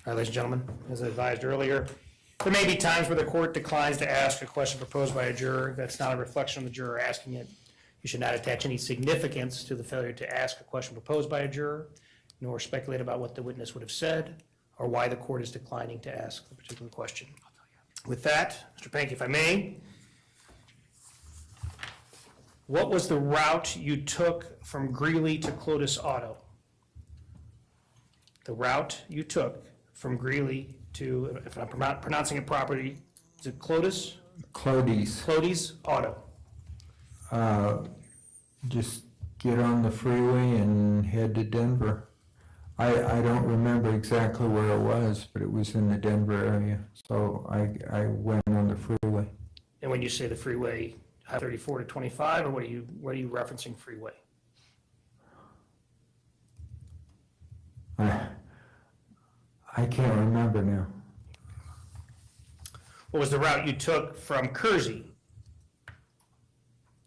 All right, ladies and gentlemen, as I advised earlier, there may be times where the court declines to ask a question proposed by a juror. That's not a reflection of the juror asking it. You should not attach any significance to the failure to ask a question proposed by a juror, nor speculate about what the witness would have said or why the court is declining to ask the particular question. With that, Mr. Pankey, if I may, what was the route you took from Greeley to Clotis Auto? The route you took from Greeley to, if I'm pronouncing it properly, is it Clotis? Clodes, Clotis Auto. just get on the freeway and head to Denver. I don't remember exactly where it was, but it was in the Denver area. So I went on the freeway. And when you say the freeway, 34 to 25, or what are you referencing freeway? I can't remember now. What was the route you took from Kersey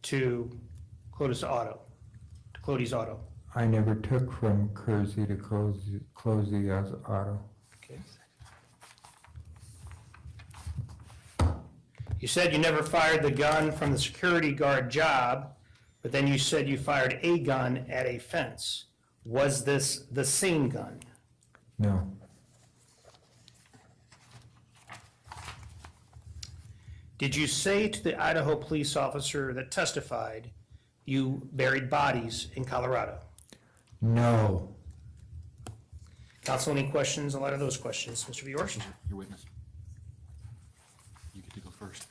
to Clotis Auto, to Clotis Auto? I never took from Kersey to close the auto. Okay. You said you never fired the gun from the security guard job, but then you said you fired a gun at a fence. Was this the same gun? No. Did you say to the Idaho police officer that testified you buried bodies in Colorado? No. Counsel, any questions in light of those questions? Mr. Viorst? Your witness. You get to go first.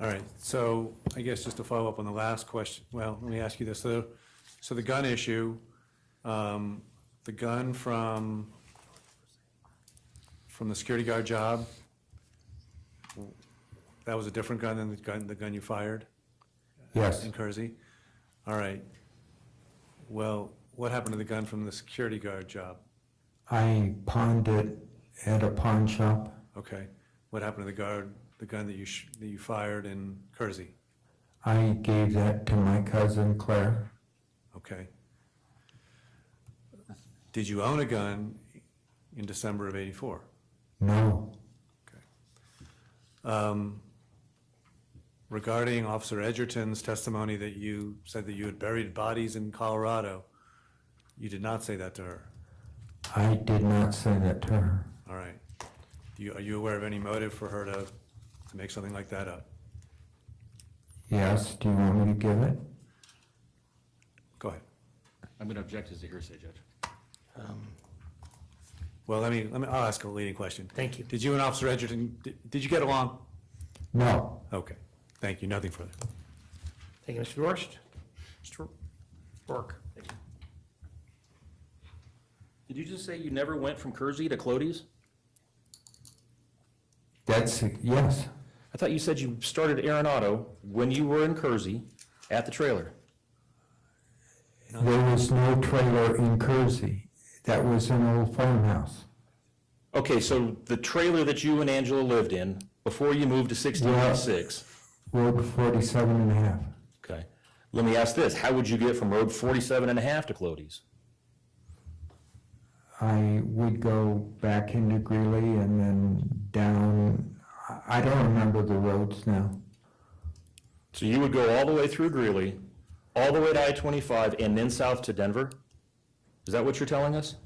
All right, so I guess just to follow up on the last question, well, let me ask you this. So the gun issue, the gun from the security guard job, that was a different gun than the gun you fired Yes. in Kersey? All right. Well, what happened to the gun from the security guard job? I pawned it at a pawn shop. Okay. What happened to the gun that you fired in Kersey? I gave that to my cousin Claire. Okay. Did you own a gun in December of '84? No. Regarding Officer Edgerton's testimony that you said that you had buried bodies in Colorado, you did not say that to her? I did not say that to her. All right. Are you aware of any motive for her to make something like that up? Yes, do you want me to give it? Go ahead. I'm going to object as a hearsay, Judge. Well, I'll ask a leading question. Thank you. Did you and Officer Edgerton, did you get along? No. Okay. Thank you. Nothing further. Thank you, Mr. Viorst. Mr. Rourke. Thank you. Did you just say you never went from Kersey to Clotis? Yes. I thought you said you started Aaron Auto when you were in Kersey at the trailer. There was no trailer in Kersey. That was an old farmhouse. Okay, so the trailer that you and Angela lived in before you moved to 1696. Road 47 and a half. Okay. Let me ask this. How would you get from Road 47 and a half to Clotis? I would go back into Greeley and then down. I don't remember the roads now. So you would go all the way through Greeley, all the way to I-25, and then south to Denver? Is that what you're telling us?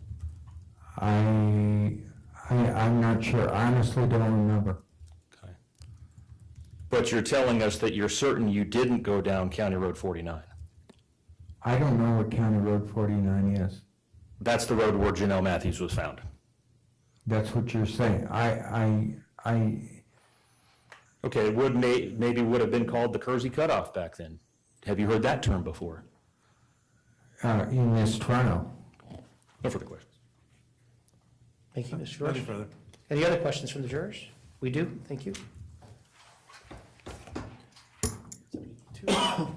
I'm not sure. I honestly don't remember. Okay. But you're telling us that you're certain you didn't go down County Road 49? I don't know what County Road 49 is. That's the road where Jonelle Matthews was found. That's what you're saying. Okay, it maybe would have been called the Kersey Cutoff back then. Have you heard that term before? In this trial. No further questions. Thank you, Mr. Nothing Viorst. further. Any other questions from the jurors? We do, thank you. 72. 73.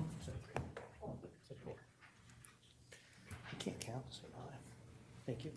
I can't count, so thank you.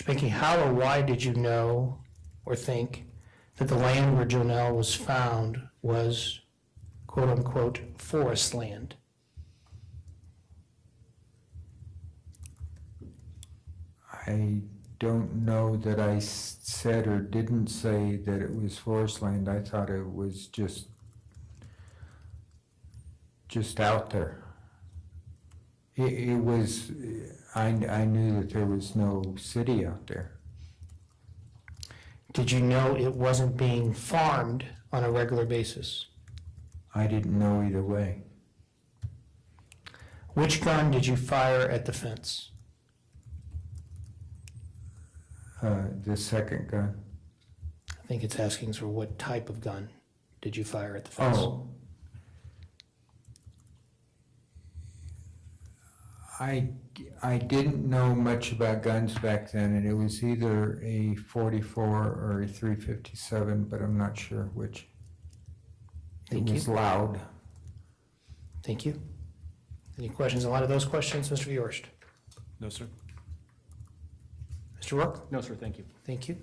Mr. Pankey, how or why did you know or think that the land where Jonelle was found was quote-unquote forest land? I don't know that I said or didn't say that it was forest land. I thought it was just out there. It was, I knew that there was no city out there. Did you know it wasn't being farmed on a regular basis? I didn't know either way. Which gun did you fire at the fence? The second gun. I think it's asking for what type of gun did you fire at the fence? Oh. I didn't know much about guns back then, and it was either a .44 or a .357, but I'm not sure which. Thank It was you. loud. Thank you. Any questions on a lot of those questions, Mr. Viorst? No, sir. Mr. Rourke? No, sir, thank you. Thank you.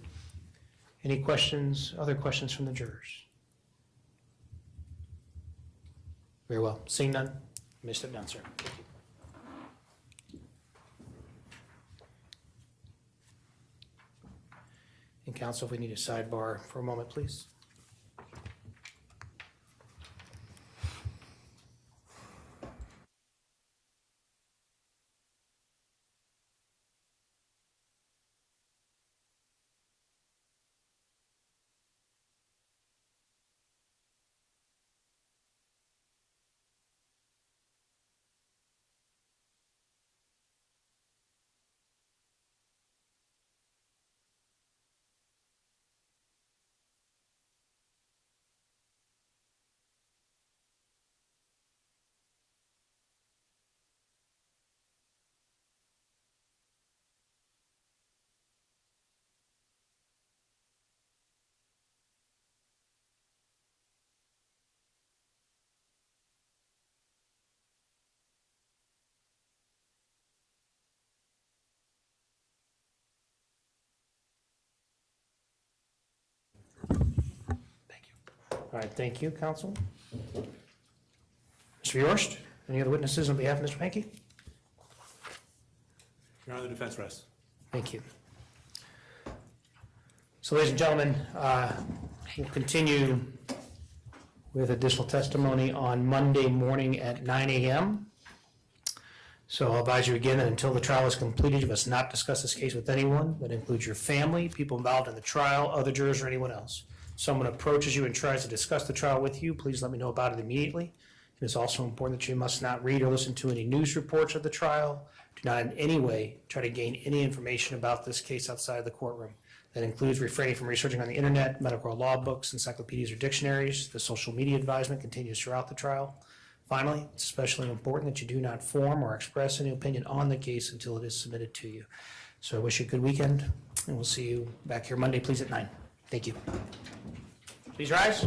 Any questions, other questions from the jurors? Very well. Seeing none, you may step down, sir. Thank you. And counsel, if we need a sidebar for a moment, please. All right, thank you, counsel. Mr. Viorst, any other witnesses on behalf of Mr. Pankey? Your Honor, the defense rests. Thank you. So, ladies and gentlemen, we'll continue with additional testimony on Monday morning at 9 a.m. So I'll advise you again that until the trial is completed, you must not discuss this case with anyone. That includes your family, people involved in the trial, other jurors, or anyone else. Someone approaches you and tries to discuss the trial with you, please let me know about it immediately. It is also important that you must not read or listen to any news reports of the trial. Do not in any way try to gain any information about this case outside the courtroom. That includes refraining from researching on the internet, medical law books, encyclopedias, or dictionaries. The social media advisement continues throughout the trial. Finally, it's especially important that you do not form or express any opinion on the case until it is submitted to you. So I wish you a good weekend, and we'll see you back here Monday, please, at 9. Thank you. Please rise.